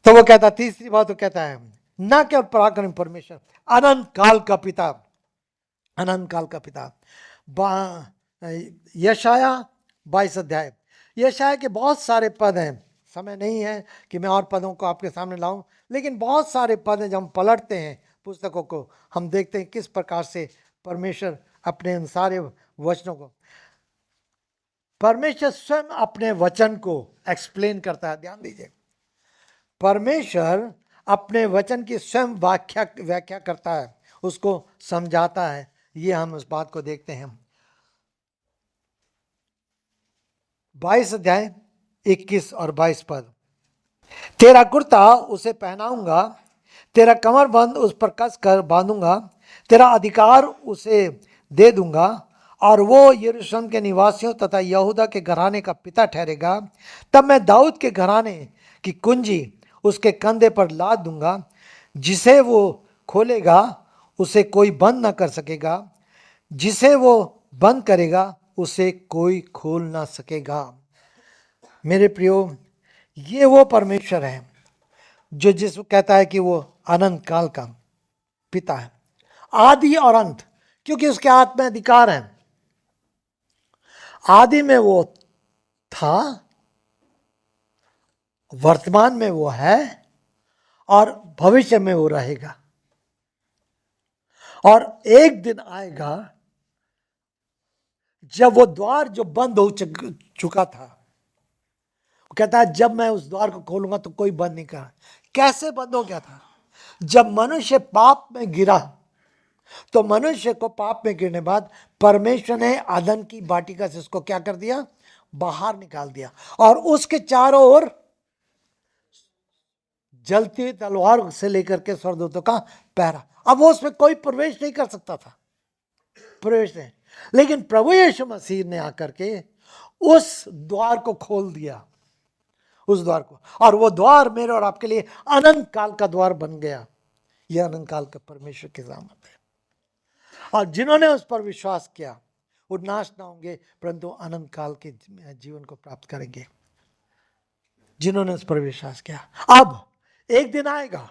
तो वो कहता, तीसरी बात वो कहता है, ना केवल पराक्रम परमेश्वर, अनंत काल का पिता, अनंत काल का पिता। यशाया 22 अध्याय, यशाया के बहुत सारे पद हैं, समय नहीं है कि मैं और पदों को आपके सामने लाऊं, लेकिन बहुत सारे पद हैं। जब हम पलटते हैं पुस्तकों को, हम देखते हैं किस प्रकार से परमेश्वर अपने उन सारे वचनों को, परमेश्वर स्वयं अपने वचन को एक्सप्लेन करता है। ध्यान दीजिए, परमेश्वर अपने वचन की स्वयं व्याख्या करता है, उसको समझाता है। ये हम उस बात को देखते हैं। 22 अध्याय 21 और 22 पद, तेरा कुर्ता उसे पहनाऊंगा, तेरा कमरबंद उस पर कस कर बांधूंगा, तेरा अधिकार उसे दे दूंगा, और वो यरूशलेम के निवासियों तथा यहूदा के घराने का पिता ठहरेगा। तब मैं दाऊद के घराने की कुंजी उसके कंधे पर लाद दूंगा, जिसे वो खोलेगा उसे कोई बंद ना कर सकेगा, जिसे वो बंद करेगा उसे कोई खोल ना सकेगा। मेरे प्रियो, ये वो परमेश्वर है जो जिसको कहता है कि वो अनंत काल का पिता है, आदि और अंत, क्योंकि उसके हाथ में अधिकार है। आदि में वो था, वर्तमान में वो है, और भविष्य में वो रहेगा। और एक दिन आएगा जब वो द्वार जो बंद हो चुका था, वो कहता है जब मैं उस द्वार को खोलूंगा तो कोई बंद नहीं करा। कैसे बंद हो गया था? जब मनुष्य पाप में गिरा, तो मनुष्य को पाप में गिरने बाद परमेश्वर ने आदम की वाटिका से उसको क्या कर दिया? बाहर निकाल दिया, और उसके चारों ओर जलती हुई तलवार से लेकर के स्वर्गदूतों का पहरा। अब वो उसमें कोई प्रवेश नहीं कर सकता था, प्रवेश नहीं। लेकिन प्रभु यीशु मसीह ने आकर के उस द्वार को खोल दिया, उस द्वार को, और वो द्वार मेरे और आपके लिए अनंत काल का द्वार बन गया। यह अनंत काल का परमेश्वर की रहमत है। और जिन्होंने उस पर विश्वास किया वो नाश ना होंगे, परंतु अनंत काल के जीवन को प्राप्त करेंगे, जिन्होंने उस पर विश्वास किया। अब एक दिन आएगा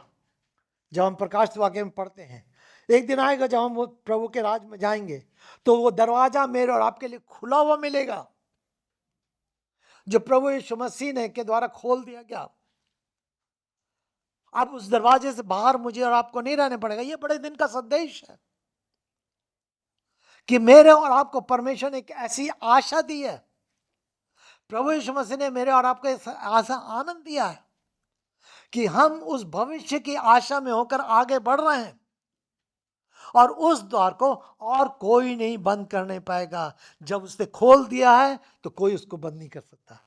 जब हम प्रकाश वाक्य में पढ़ते हैं, एक दिन आएगा जब हम प्रभु के राज में जाएंगे, तो वो दरवाजा मेरे और आपके लिए खुला हुआ मिलेगा, जो प्रभु यीशु मसीह ने के द्वारा खोल दिया गया। अब उस दरवाजे से बाहर मुझे और आपको नहीं रहने पड़ेगा। ये बड़े दिन का संदेश है कि मेरे और आपको परमेश्वर ने एक ऐसी आशा दी है। प्रभु यीशु मसीह ने मेरे और आपको ऐसा आनंद दिया है कि हम उस भविष्य की आशा में होकर आगे बढ़ रहे हैं, और उस द्वार को और कोई नहीं बंद करने पाएगा। जब उसने खोल दिया है तो कोई उसको बंद नहीं कर सकता।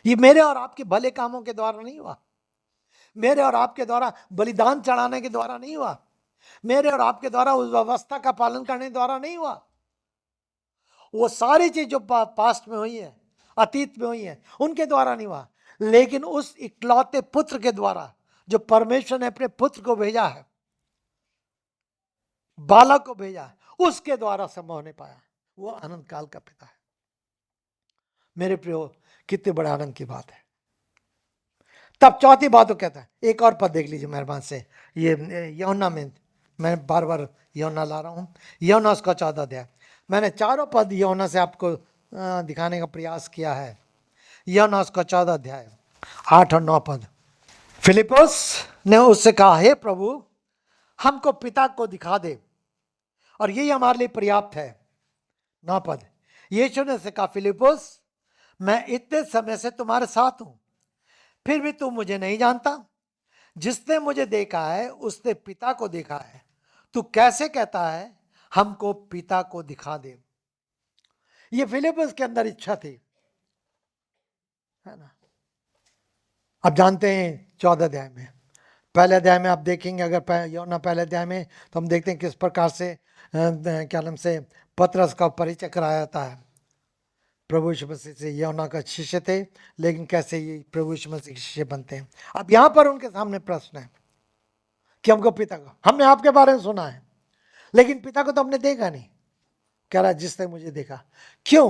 ये मेरे और आपके भले कामों के द्वारा नहीं हुआ, मेरे और आपके द्वारा बलिदान चढ़ाने के द्वारा नहीं हुआ, मेरे और आपके द्वारा उस व्यवस्था का पालन करने के द्वारा नहीं हुआ। वो सारी चीज जो पास्ट में हुई है, अतीत में हुई है, उनके द्वारा नहीं हुआ, लेकिन उस इकलौते पुत्र के द्वारा, जो परमेश्वर ने अपने पुत्र को भेजा है, बालक को भेजा है, उसके द्वारा संभव होने पाया। वो अनंत काल का पिता है। मेरे प्रियो, कितने बड़े आनंद की बात है। तब चौथी बात वो कहता है, एक और पद देख लीजिए मेहरबान से, ये यूहन्ना में, मैं बार बार यूहन्ना ला रहा हूं, यूहन्ना उसका 14 अध्याय। मैंने चारों पद यूहन्ना से आपको दिखाने का प्रयास किया है। यूहन्ना उसका 14 अध्याय 8 और 9 पद। फिलिप्पुस ने उससे कहा, हे प्रभु, हमको पिता को दिखा दे और यही हमारे लिए पर्याप्त है। 9 पद। यीशु ने उससे कहा, फिलिप्पुस, मैं इतने समय से तुम्हारे साथ हूं, फिर भी तू मुझे नहीं जानता? जिसने मुझे देखा है उसने पिता को देखा है। तू कैसे कहता है हमको पिता को दिखा दे? ये फिलिप्पुस के अंदर इच्छा थी, है ना। अब जानते हैं 14 अध्याय में, पहले अध्याय में आप देखेंगे, अगर यूहन्ना पहले अध्याय में, तो हम देखते हैं किस प्रकार से क्या नाम से पतरस का परिचय कराया जाता है। प्रभु यीशु मसीह से यूहन्ना का शिष्य थे, लेकिन कैसे ये प्रभु यीशु मसीह के शिष्य बनते हैं। अब यहां पर उनके सामने प्रश्न है कि हमको पिता को, हमने आपके बारे में सुना है, लेकिन पिता को तो हमने देखा नहीं। कह रहा जिसने मुझे देखा। क्यों?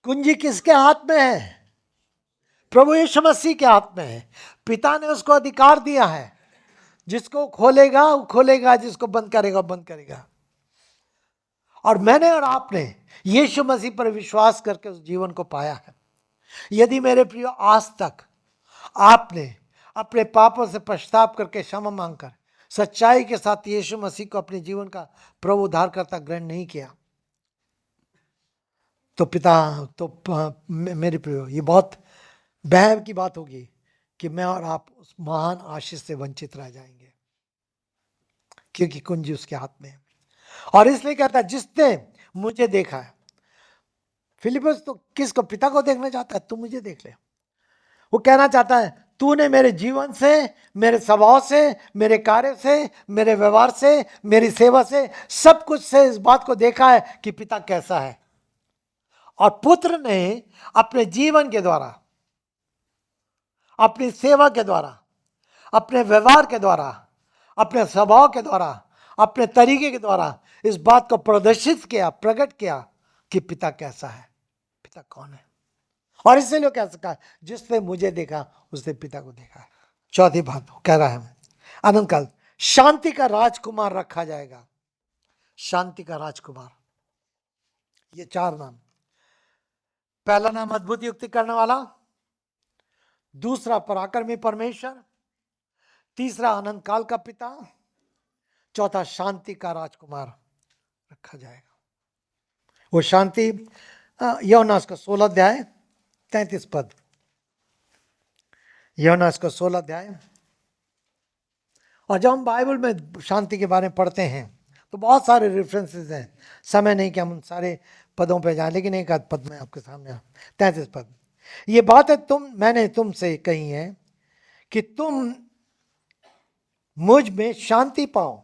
कुंजी किसके हाथ में है? प्रभु यीशु मसीह के हाथ में है। पिता ने उसको अधिकार दिया है, जिसको खोलेगा वो खोलेगा, जिसको बंद करेगा बंद करेगा। और मैंने और आपने यीशु मसीह पर विश्वास करके उस जीवन को पाया है। यदि मेरे प्रिय आज तक आपने अपने पापों से पश्चाताप करके क्षमा मांगकर सच्चाई के साथ यीशु मसीह को अपने जीवन का प्रभु उद्धारकर्ता ग्रहण नहीं किया, तो पिता मेरे प्रियो, ये बहुत भय की बात होगी कि मैं और आप उस महान आशीष से वंचित रह जाएंगे, क्योंकि कुंजी उसके हाथ में है। और इसलिए कहता है जिसने मुझे देखा है। फिलिप्पुस तो किसको? पिता को देखना चाहता है। तू मुझे देख ले। वो कहना चाहता है तूने मेरे जीवन से, मेरे स्वभाव से, मेरे कार्य से, मेरे व्यवहार से, मेरी सेवा से, सब कुछ से इस बात को देखा है कि पिता कैसा है। और पुत्र ने अपने जीवन के द्वारा, अपनी सेवा के द्वारा, अपने व्यवहार के द्वारा, अपने स्वभाव के द्वारा, अपने तरीके के द्वारा इस बात को प्रदर्शित किया, प्रकट किया कि पिता कैसा है, पिता कौन है। और इसलिए कह सका जिसने मुझे देखा उसने पिता को देखा है। चौथी बात कह रहा है अनंत काल शांति का राजकुमार रखा जाएगा। शांति का राजकुमार, ये 4 नाम। पहला नाम अद्भुत युक्ति करने वाला, दूसरा पराक्रमी परमेश्वर, तीसरा अनंत काल का पिता, चौथा शांति का राजकुमार रखा जाएगा। वो शांति यूहन्ना का 16 अध्याय 33 पद, यूहन्ना का 16 अध्याय। और जब हम बाइबल में शांति के बारे में पढ़ते हैं तो बहुत सारे रेफरेंसेस हैं, समय नहीं कि हम उन सारे पदों पे जाएं, लेकिन एक आध पद में आपके सामने 33 पद। ये बात है मैंने तुमसे कही है कि तुम मुझ में शांति पाओ।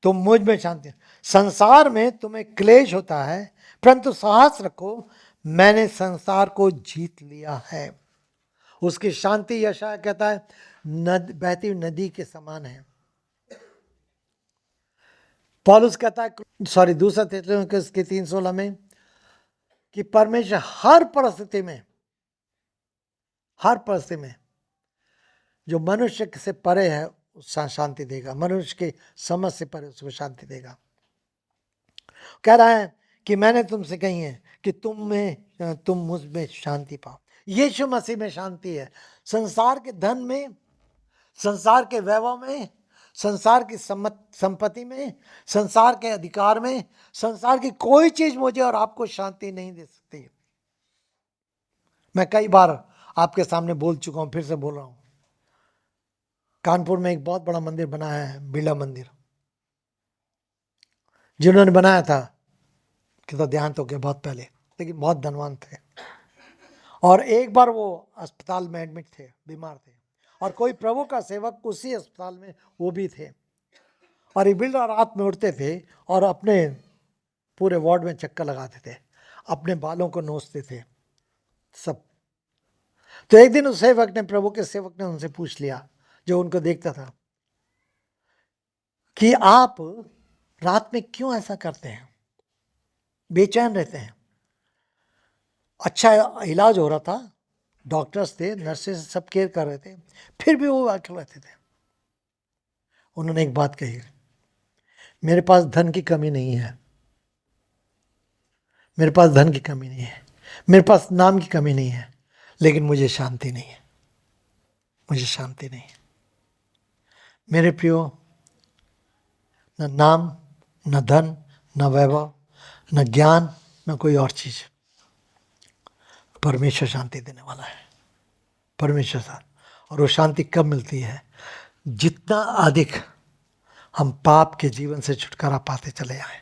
तुम मुझ में शांति, संसार में तुम्हें क्लेश होता है, परंतु साहस रखो, मैंने संसार को जीत लिया है। उसकी शांति यशाया कहता है बहती नदी के समान है। पौलुस कहता है दूसरा थिस्सलुनीके 3:16 में कि परमेश्वर हर परिस्थिति में जो मनुष्य से परे है उसको शांति देगा, मनुष्य की समझ से परे उसको शांति देगा। कह रहा है कि मैंने तुमसे कही है कि तुम मुझ में शांति पाओ। यीशु मसीह में शांति है। संसार के धन में, संसार के वैभव में, संसार की संपत्ति में, संसार के अधिकार में, संसार की कोई चीज मुझे और आपको शांति नहीं दे सकती। मैं कई बार आपके सामने बोल चुका हूं, फिर से बोल रहा हूं। कानपुर में एक बहुत बड़ा मंदिर बना है, बिरला मंदिर। जिन्होंने बनाया था कि तो देहांत हो गया बहुत पहले, लेकिन बहुत धनवान थे। और एक बार वो अस्पताल में एडमिट थे, बीमार थे, और कोई प्रभु का सेवक उसी अस्पताल में वो भी थे। और ये बिल्डर रात में उठते थे और अपने पूरे वार्ड में चक्कर लगाते थे, अपने बालों को नोचते थे सब। तो एक दिन उस सेवक ने, प्रभु के सेवक ने उनसे पूछ लिया, जो उनको देखता था, कि आप रात में क्यों ऐसा करते हैं, बेचैन रहते हैं। अच्छा इलाज हो रहा था, डॉक्टर्स थे, नर्सेस सब केयर कर रहे थे, फिर भी वो अकेले रहते थे। उन्होंने एक बात कही, मेरे पास धन की कमी नहीं है, मेरे पास धन की कमी नहीं है, मेरे पास नाम की कमी नहीं है, लेकिन मुझे शांति नहीं है, मुझे शांति नहीं है। मेरे प्रियो, न नाम, न धन, न वैभव, न ज्ञान, न कोई और चीज, परमेश्वर शांति देने वाला है। परमेश्वर शांति। और वो शांति कब मिलती है? जितना अधिक हम पाप के जीवन से छुटकारा पाते चले आए,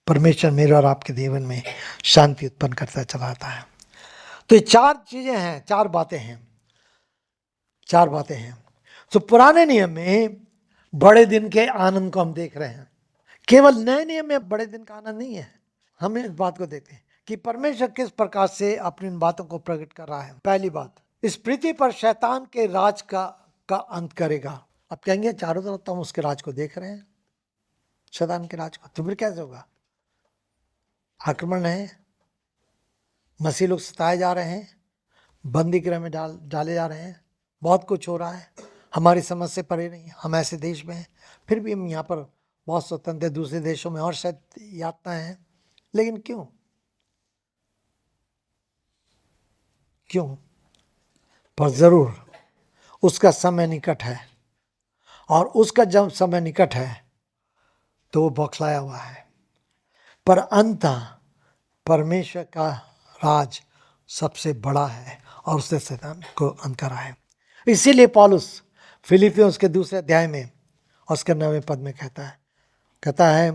परमेश्वर मेरे और आपके जीवन में शांति उत्पन्न करता चला आता है। तो ये 4 चीजें हैं, 4 बातें हैं, 4 बातें हैं। तो पुराने नियम में बड़े दिन के आनंद को हम देख रहे हैं, केवल नए नियम में बड़े दिन का आनंद नहीं है। हम इस बात को देखते हैं कि परमेश्वर किस प्रकार से अपनी इन बातों को प्रकट कर रहा है। पहली बात, इस पृथ्वी पर शैतान के राज का अंत करेगा। अब कहेंगे चारों तरफ तो हम उसके राज को देख रहे हैं, शैतान के राज को, तो फिर कैसे होगा? आक्रमण है, मसीह लोग सताए जा रहे हैं, बंदी गृह में डाले जा रहे हैं, बहुत कुछ हो रहा है, हमारी समझ से परे नहीं। हम ऐसे देश में हैं, फिर भी हम यहाँ पर बहुत स्वतंत्र है, दूसरे देशों में और शायद यातनाएं हैं, लेकिन क्यों? पर जरूर उसका समय निकट है, और उसका जब समय निकट है तो वो बौखलाया हुआ है। पर अंततः परमेश्वर का राज सबसे बड़ा है और उसने शैतान को अंत करा है। इसीलिए पौलुस फिलिपियों के 2 अध्याय में और उसके 9वें पद में कहता है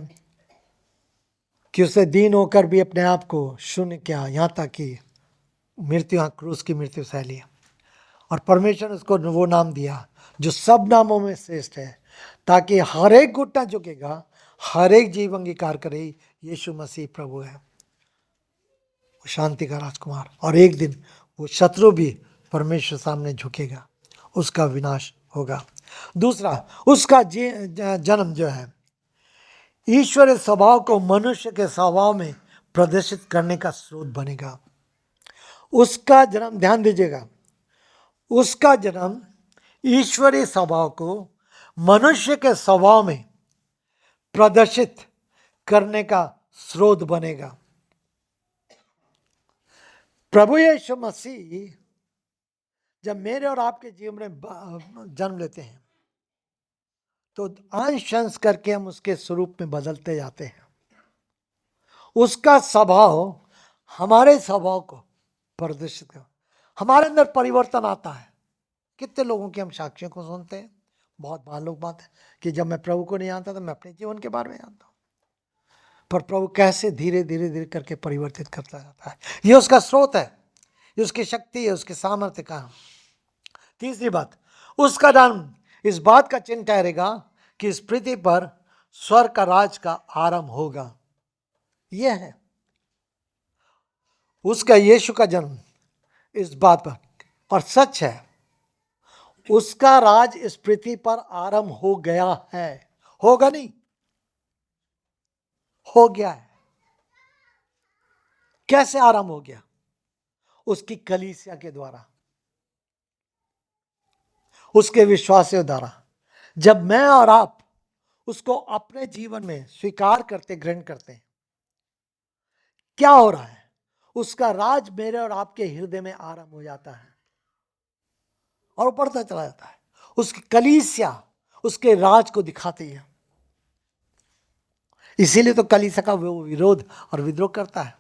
कि उसने दीन होकर भी अपने आप को शून्य किया, यहाँ तक कि मृत्यु, यहाँ क्रूस की मृत्यु सह ली, और परमेश्वर ने उसको वो नाम दिया जो सब नामों में श्रेष्ठ है, ताकि हर एक घुटना झुकेगा, हर एक जीव अंगीकार करे यीशु मसीह प्रभु है, वो शांति का राजकुमार। और एक दिन वो शत्रु भी परमेश्वर सामने झुकेगा, उसका विनाश होगा। दूसरा, उसका जन्म जो है ईश्वरीय स्वभाव को मनुष्य के स्वभाव में प्रदर्शित करने का स्रोत बनेगा। उसका जन्म, ध्यान दीजिएगा, उसका जन्म ईश्वरीय स्वभाव को मनुष्य के स्वभाव में प्रदर्शित करने का स्रोत बनेगा। प्रभु यीशु मसीह जब मेरे और आपके जीवन में जन्म लेते हैं तो अंश अंश करके हम उसके स्वरूप में बदलते जाते हैं। उसका स्वभाव हमारे स्वभाव को प्रदर्शित कर, हमारे अंदर परिवर्तन आता है। कितने लोगों की हम साक्ष्यों को सुनते हैं, बहुत मालूम बात है कि जब मैं प्रभु को नहीं जानता तो मैं अपने जीवन के बारे में जानता हूँ, पर प्रभु कैसे धीरे धीरे धीरे करके परिवर्तित करता जाता है। ये उसका स्रोत है, ये उसकी शक्ति है, उसके सामर्थ्य का। तीसरी बात, उसका जन्म इस बात का चिन्ह ठहरेगा कि इस पृथ्वी पर स्वर्ग का राज का आरंभ होगा। यह है उसका, यीशु का जन्म इस बात पर, और सच है, उसका राज इस पृथ्वी पर आरंभ हो गया है, होगा नहीं, हो गया है। कैसे आरंभ हो गया? उसकी कलीसिया के द्वारा, उसके विश्वासियों द्वारा। जब मैं और आप उसको अपने जीवन में स्वीकार करते, ग्रहण करते हैं, क्या हो रहा है? उसका राज मेरे और आपके हृदय में आरंभ हो जाता है और बढ़ता चला जाता है। उसकी कलीसिया उसके राज को दिखाती है। इसीलिए तो कलीसिया का वो विरोध और विद्रोह करता है,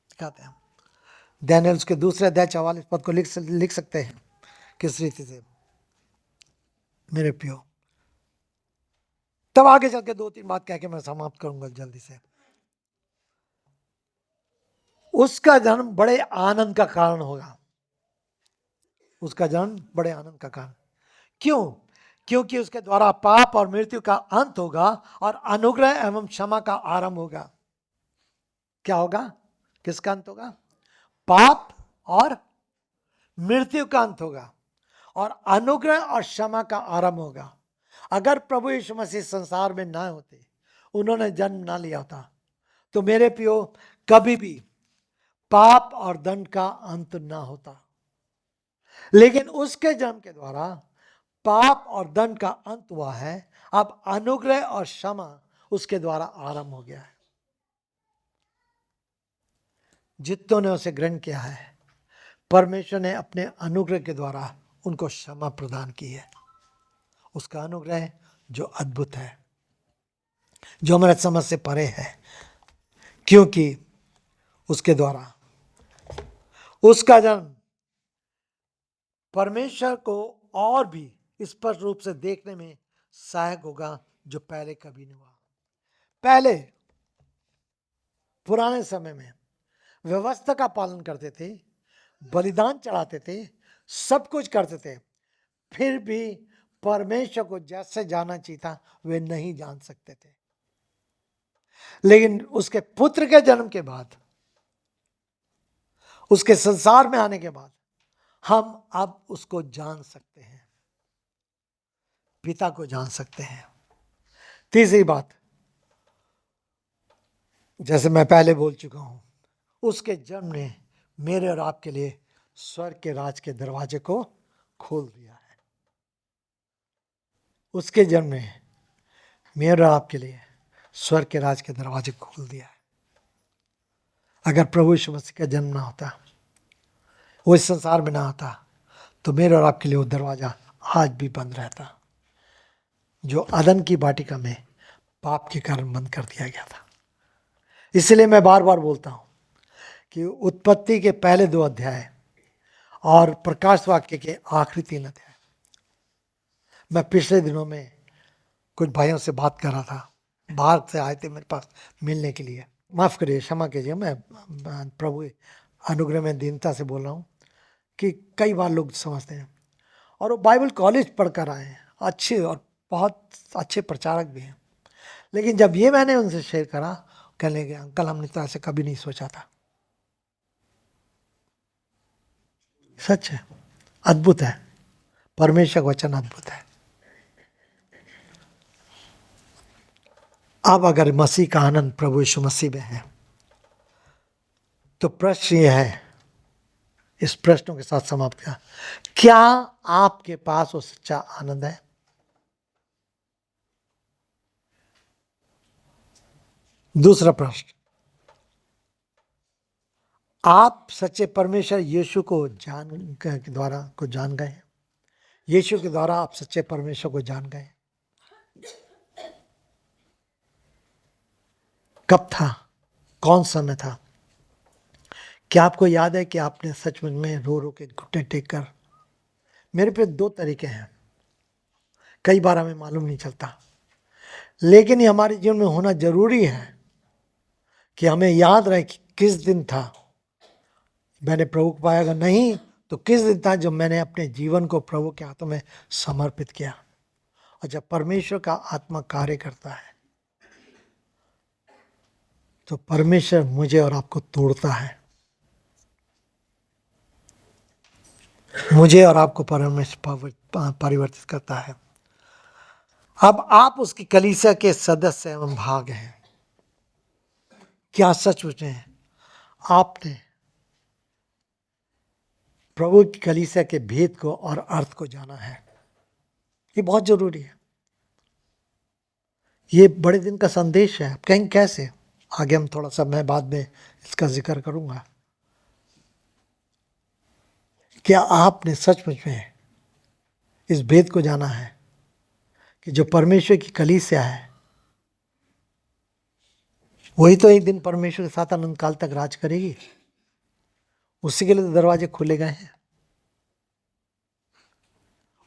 दिखाते हैं। दानियेल उसके दूसरे अध्याय 44 पद को लिख सकते हैं किस रीति से, मेरे प्रियो। तब आगे चल के 2-3 बात कह के मैं समाप्त करूंगा जल्दी से। उसका जन्म बड़े आनंद का कारण होगा। उसका जन्म बड़े आनंद का कारण क्यों? क्योंकि उसके द्वारा पाप और मृत्यु का अंत होगा और अनुग्रह एवं क्षमा का आरंभ होगा। क्या होगा? किसका अंत होगा? पाप और मृत्यु का अंत होगा और अनुग्रह और क्षमा का आरंभ होगा। अगर प्रभु यीशु मसीह संसार में ना होते, उन्होंने जन्म ना लिया होता, तो मेरे प्रियो कभी भी पाप और दंड का अंत ना होता। लेकिन उसके जन्म के द्वारा पाप और दंड का अंत हुआ है। अब अनुग्रह और क्षमा उसके द्वारा आरंभ हो गया है। जितनों ने उसे ग्रहण किया है, परमेश्वर ने अपने अनुग्रह के द्वारा उनको क्षमा प्रदान की है। उसका अनुग्रह जो अद्भुत है, जो हमारे समझ से परे है, क्योंकि उसके द्वारा उसका जन्म परमेश्वर को और भी स्पष्ट रूप से देखने में सहायक होगा, जो पहले कभी नहीं हुआ। पहले पुराने समय में व्यवस्था का पालन करते थे, बलिदान चढ़ाते थे, सब कुछ करते थे, फिर भी परमेश्वर को जैसे जानना चाहिए था वे नहीं जान सकते थे। लेकिन उसके पुत्र के जन्म के बाद, उसके संसार में आने के बाद, हम अब उसको जान सकते हैं, पिता को जान सकते हैं। तीसरी बात, जैसे मैं पहले बोल चुका हूं, उसके जन्म ने मेरे और आपके लिए स्वर्ग के राज के दरवाजे को खोल दिया है। उसके जन्म ने मेरे और आपके लिए स्वर्ग के राज के दरवाजे को खोल दिया है। अगर प्रभु यीशु मसीह का जन्म ना होता, वो इस संसार में ना आता, तो मेरे और आपके लिए वो दरवाजा आज भी बंद रहता, जो अदन की वाटिका में पाप के कारण बंद कर दिया गया था। इसलिए मैं बार बार बोलता हूं कि उत्पत्ति के पहले 2 अध्याय और प्रकाश वाक्य के आखिरी 3 अध्याय, मैं पिछले दिनों में कुछ भाइयों से बात कर रहा था, बाहर से आए थे मेरे पास मिलने के लिए। माफ़ करिए, क्षमा कीजिए, मैं प्रभु अनुग्रह में दीनता से बोल रहा हूँ कि कई बार लोग समझते हैं, और वो बाइबल कॉलेज पढ़कर आए हैं, अच्छे और बहुत अच्छे प्रचारक भी हैं, लेकिन जब ये मैंने उनसे शेयर करा, कहने लगे अंकल हमने तो ऐसे कभी नहीं सोचा था। सच है, अद्भुत है, परमेश्वर का वचन अद्भुत है। अब अगर मसीह का आनंद प्रभु यीशु मसीह में है, तो प्रश्न ये है, इस प्रश्नों के साथ समाप्त किया, क्या आपके पास वो सच्चा आनंद है? दूसरा प्रश्न, आप सच्चे परमेश्वर यीशु को जान गए हैं? यीशु के द्वारा आप सच्चे परमेश्वर को जान गए? कब था? कौन समय था? क्या आपको याद है कि आपने सचमुच में रो रो के घुटने टेक कर? मेरे पे दो तरीके हैं, कई बार हमें मालूम नहीं चलता, लेकिन ये हमारे जीवन में होना जरूरी है कि हमें याद रहे कि किस दिन था मैंने प्रभु को पाया। अगर नहीं तो किस दिन था जब मैंने अपने जीवन को प्रभु के हाथों में समर्पित किया। और जब परमेश्वर का आत्मा कार्य करता है तो परमेश्वर मुझे और आपको तोड़ता है, मुझे और आपको परमेश्वर परिवर्तित करता है। अब आप उसकी कलीसिया के सदस्य एवं भाग हैं। क्या सचमुच में आपने प्रभु की कलीसिया के भेद को और अर्थ को जाना है? ये बहुत जरूरी है। ये बड़े दिन का संदेश है। आप कहेंगे कैसे? आगे हम थोड़ा सा, मैं बाद में इसका जिक्र करूंगा। क्या आपने सचमुच में इस भेद को जाना है कि जो परमेश्वर की कलीसिया है वही तो एक दिन परमेश्वर के साथ अनंत काल तक राज करेगी? उसी के लिए तो दरवाजे खोले गए हैं।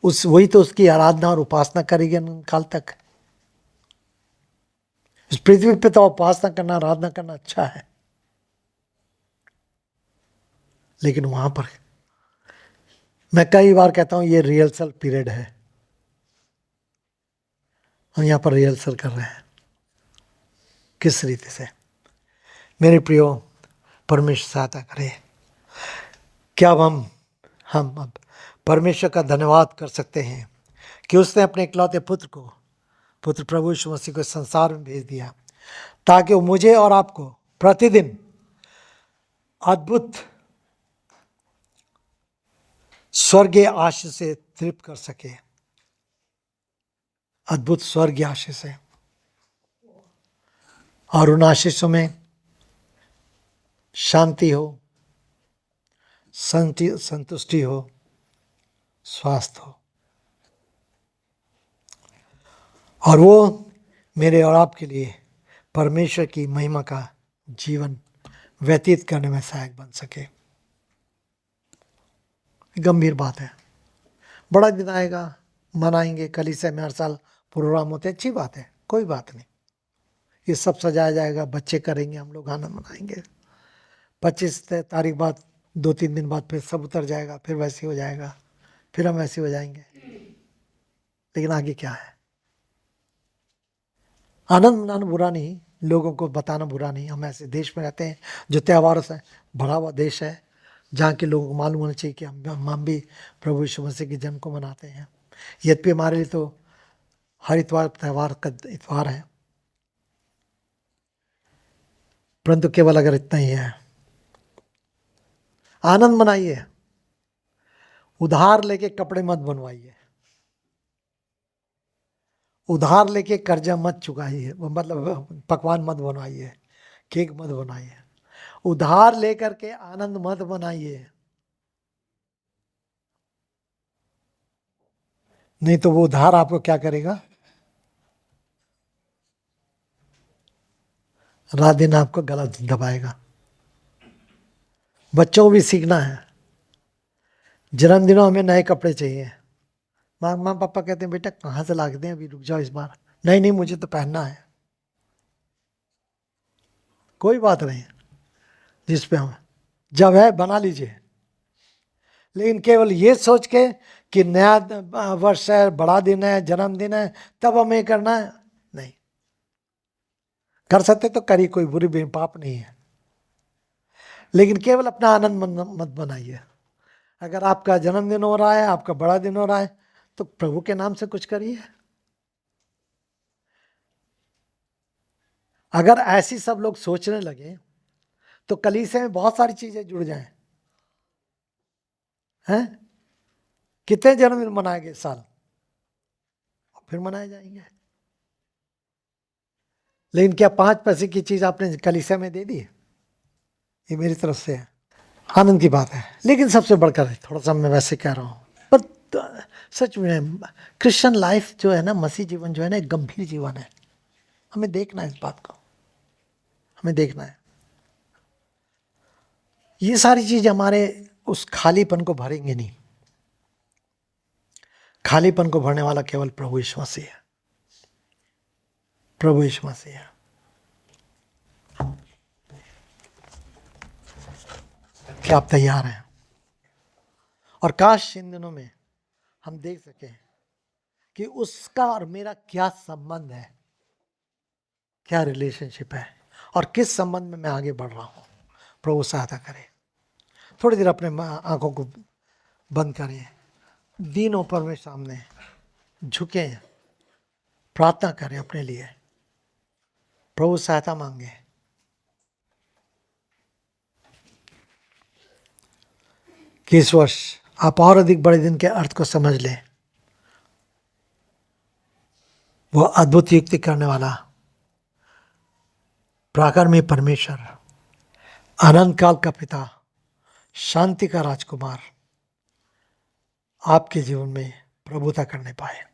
वही तो उसकी आराधना और उपासना करेगी अनंत काल तक। इस पृथ्वी पे तो उपासना करना, आराधना करना अच्छा है, लेकिन वहां पर मैं कई बार कहता हूं ये रिहर्सल पीरियड है। हम यहां पर रिहर्सल कर रहे हैं किस रीति से। मेरे प्रियो, परमेश्वर सहायता करे। क्या अब हम अब परमेश्वर का धन्यवाद कर सकते हैं कि उसने अपने इकलौते पुत्र प्रभु यीशु मसीह को संसार में भेज दिया ताकि वो मुझे और आपको प्रतिदिन अद्भुत स्वर्गीय आशीष से तृप्त कर सके। अद्भुत स्वर्गीय आशीष से, और उन आशीषों में शांति हो, संतुष्टि हो, स्वास्थ्य हो, और वो मेरे और आपके लिए परमेश्वर की महिमा का जीवन व्यतीत करने में सहायक बन सके। गंभीर बात है। बड़ा दिन आएगा, मनाएंगे, कलीसिया में हर साल प्रोग्राम होते, अच्छी बात है, कोई बात नहीं। ये सब सजाया जाएगा, बच्चे करेंगे, हम लोग आनंद मनाएंगे। 25 तारीख बाद 2-3 दिन बाद फिर सब उतर जाएगा, फिर वैसे हो जाएगा, फिर हम ऐसे हो जाएंगे। लेकिन आगे क्या है? आनंद मनाना बुरा नहीं, लोगों को बताना बुरा नहीं। हम ऐसे देश में रहते हैं जो त्योहारों से भरा हुआ देश है, जहाँ के लोगों को मालूम होना चाहिए कि हम भी प्रभु यीशु मसीह के जन्म को मनाते हैं। यद्यपि हमारे लिए तो हर इतवार त्यौहार का इतवार है, परंतु केवल अगर इतना ही है, आनंद मनाइए, उधार लेके कपड़े मत बनवाइए, उधार लेके कर्जा मत चुकाइए, मतलब पकवान मत बनवाइए, केक मत बनाइए, उधार लेकर के आनंद मत मनाइए। नहीं तो वो उधार आपको क्या करेगा? रात दिन आपको गला दबाएगा। बच्चों को भी सीखना है। जन्मदिनों हमें नए कपड़े चाहिए, माँ पापा कहते हैं बेटा कहाँ से ला के दें, अभी रुक जाओ इस बार। नहीं नहीं, मुझे तो पहनना है। कोई बात नहीं, जिस पे हम जब है बना लीजिए, लेकिन केवल ये सोच के कि नया वर्ष है, बड़ा दिन है, जन्मदिन है, तब हमें करना है, नहीं। कर सकते तो करिए, कोई बुरी पाप नहीं है, लेकिन केवल अपना आनंद मत बनाइए। अगर आपका जन्मदिन हो रहा है, आपका बड़ा दिन हो रहा है, तो प्रभु के नाम से कुछ करिए। अगर ऐसी सब लोग सोचने लगे तो कलीसिया में बहुत सारी चीजें जुड़ जाएं। हैं? कितने जन्मदिन मनाए गए साल, फिर मनाए जाएंगे। लेकिन क्या 5 पैसे की चीज आपने कलीसिया में दे दी? ये मेरी तरफ से है, आनंद की बात है। लेकिन सबसे बढ़कर, थोड़ा सा मैं वैसे कह रहा हूँ, पर सच में क्रिश्चियन लाइफ जो है ना, मसीह जीवन जो है ना, एक गंभीर जीवन है। हमें देखना है इस बात को, हमें देखना है। ये सारी चीज हमारे उस खालीपन को भरेंगे नहीं। खालीपन को भरने वाला केवल प्रभु यीशु मसीह है, प्रभु यीशु मसीह है। क्या आप तैयार हैं? और काश इन दिनों में हम देख सकें कि उसका और मेरा क्या संबंध है, क्या रिलेशनशिप है, और किस संबंध में मैं आगे बढ़ रहा हूं। प्रभु सहायता करे। थोड़ी देर अपने आंखों को बंद करें, दीनों पर में सामने झुके, प्रार्थना करें अपने लिए, प्रभु सहायता मांगे कि इस वर्ष आप और अधिक बड़े दिन के अर्थ को समझ लें। वो अद्भुत युक्ति करने वाला प्राकार में परमेश्वर, अनंत काल का पिता, शांति का राजकुमार आपके जीवन में प्रभुता करने पाए।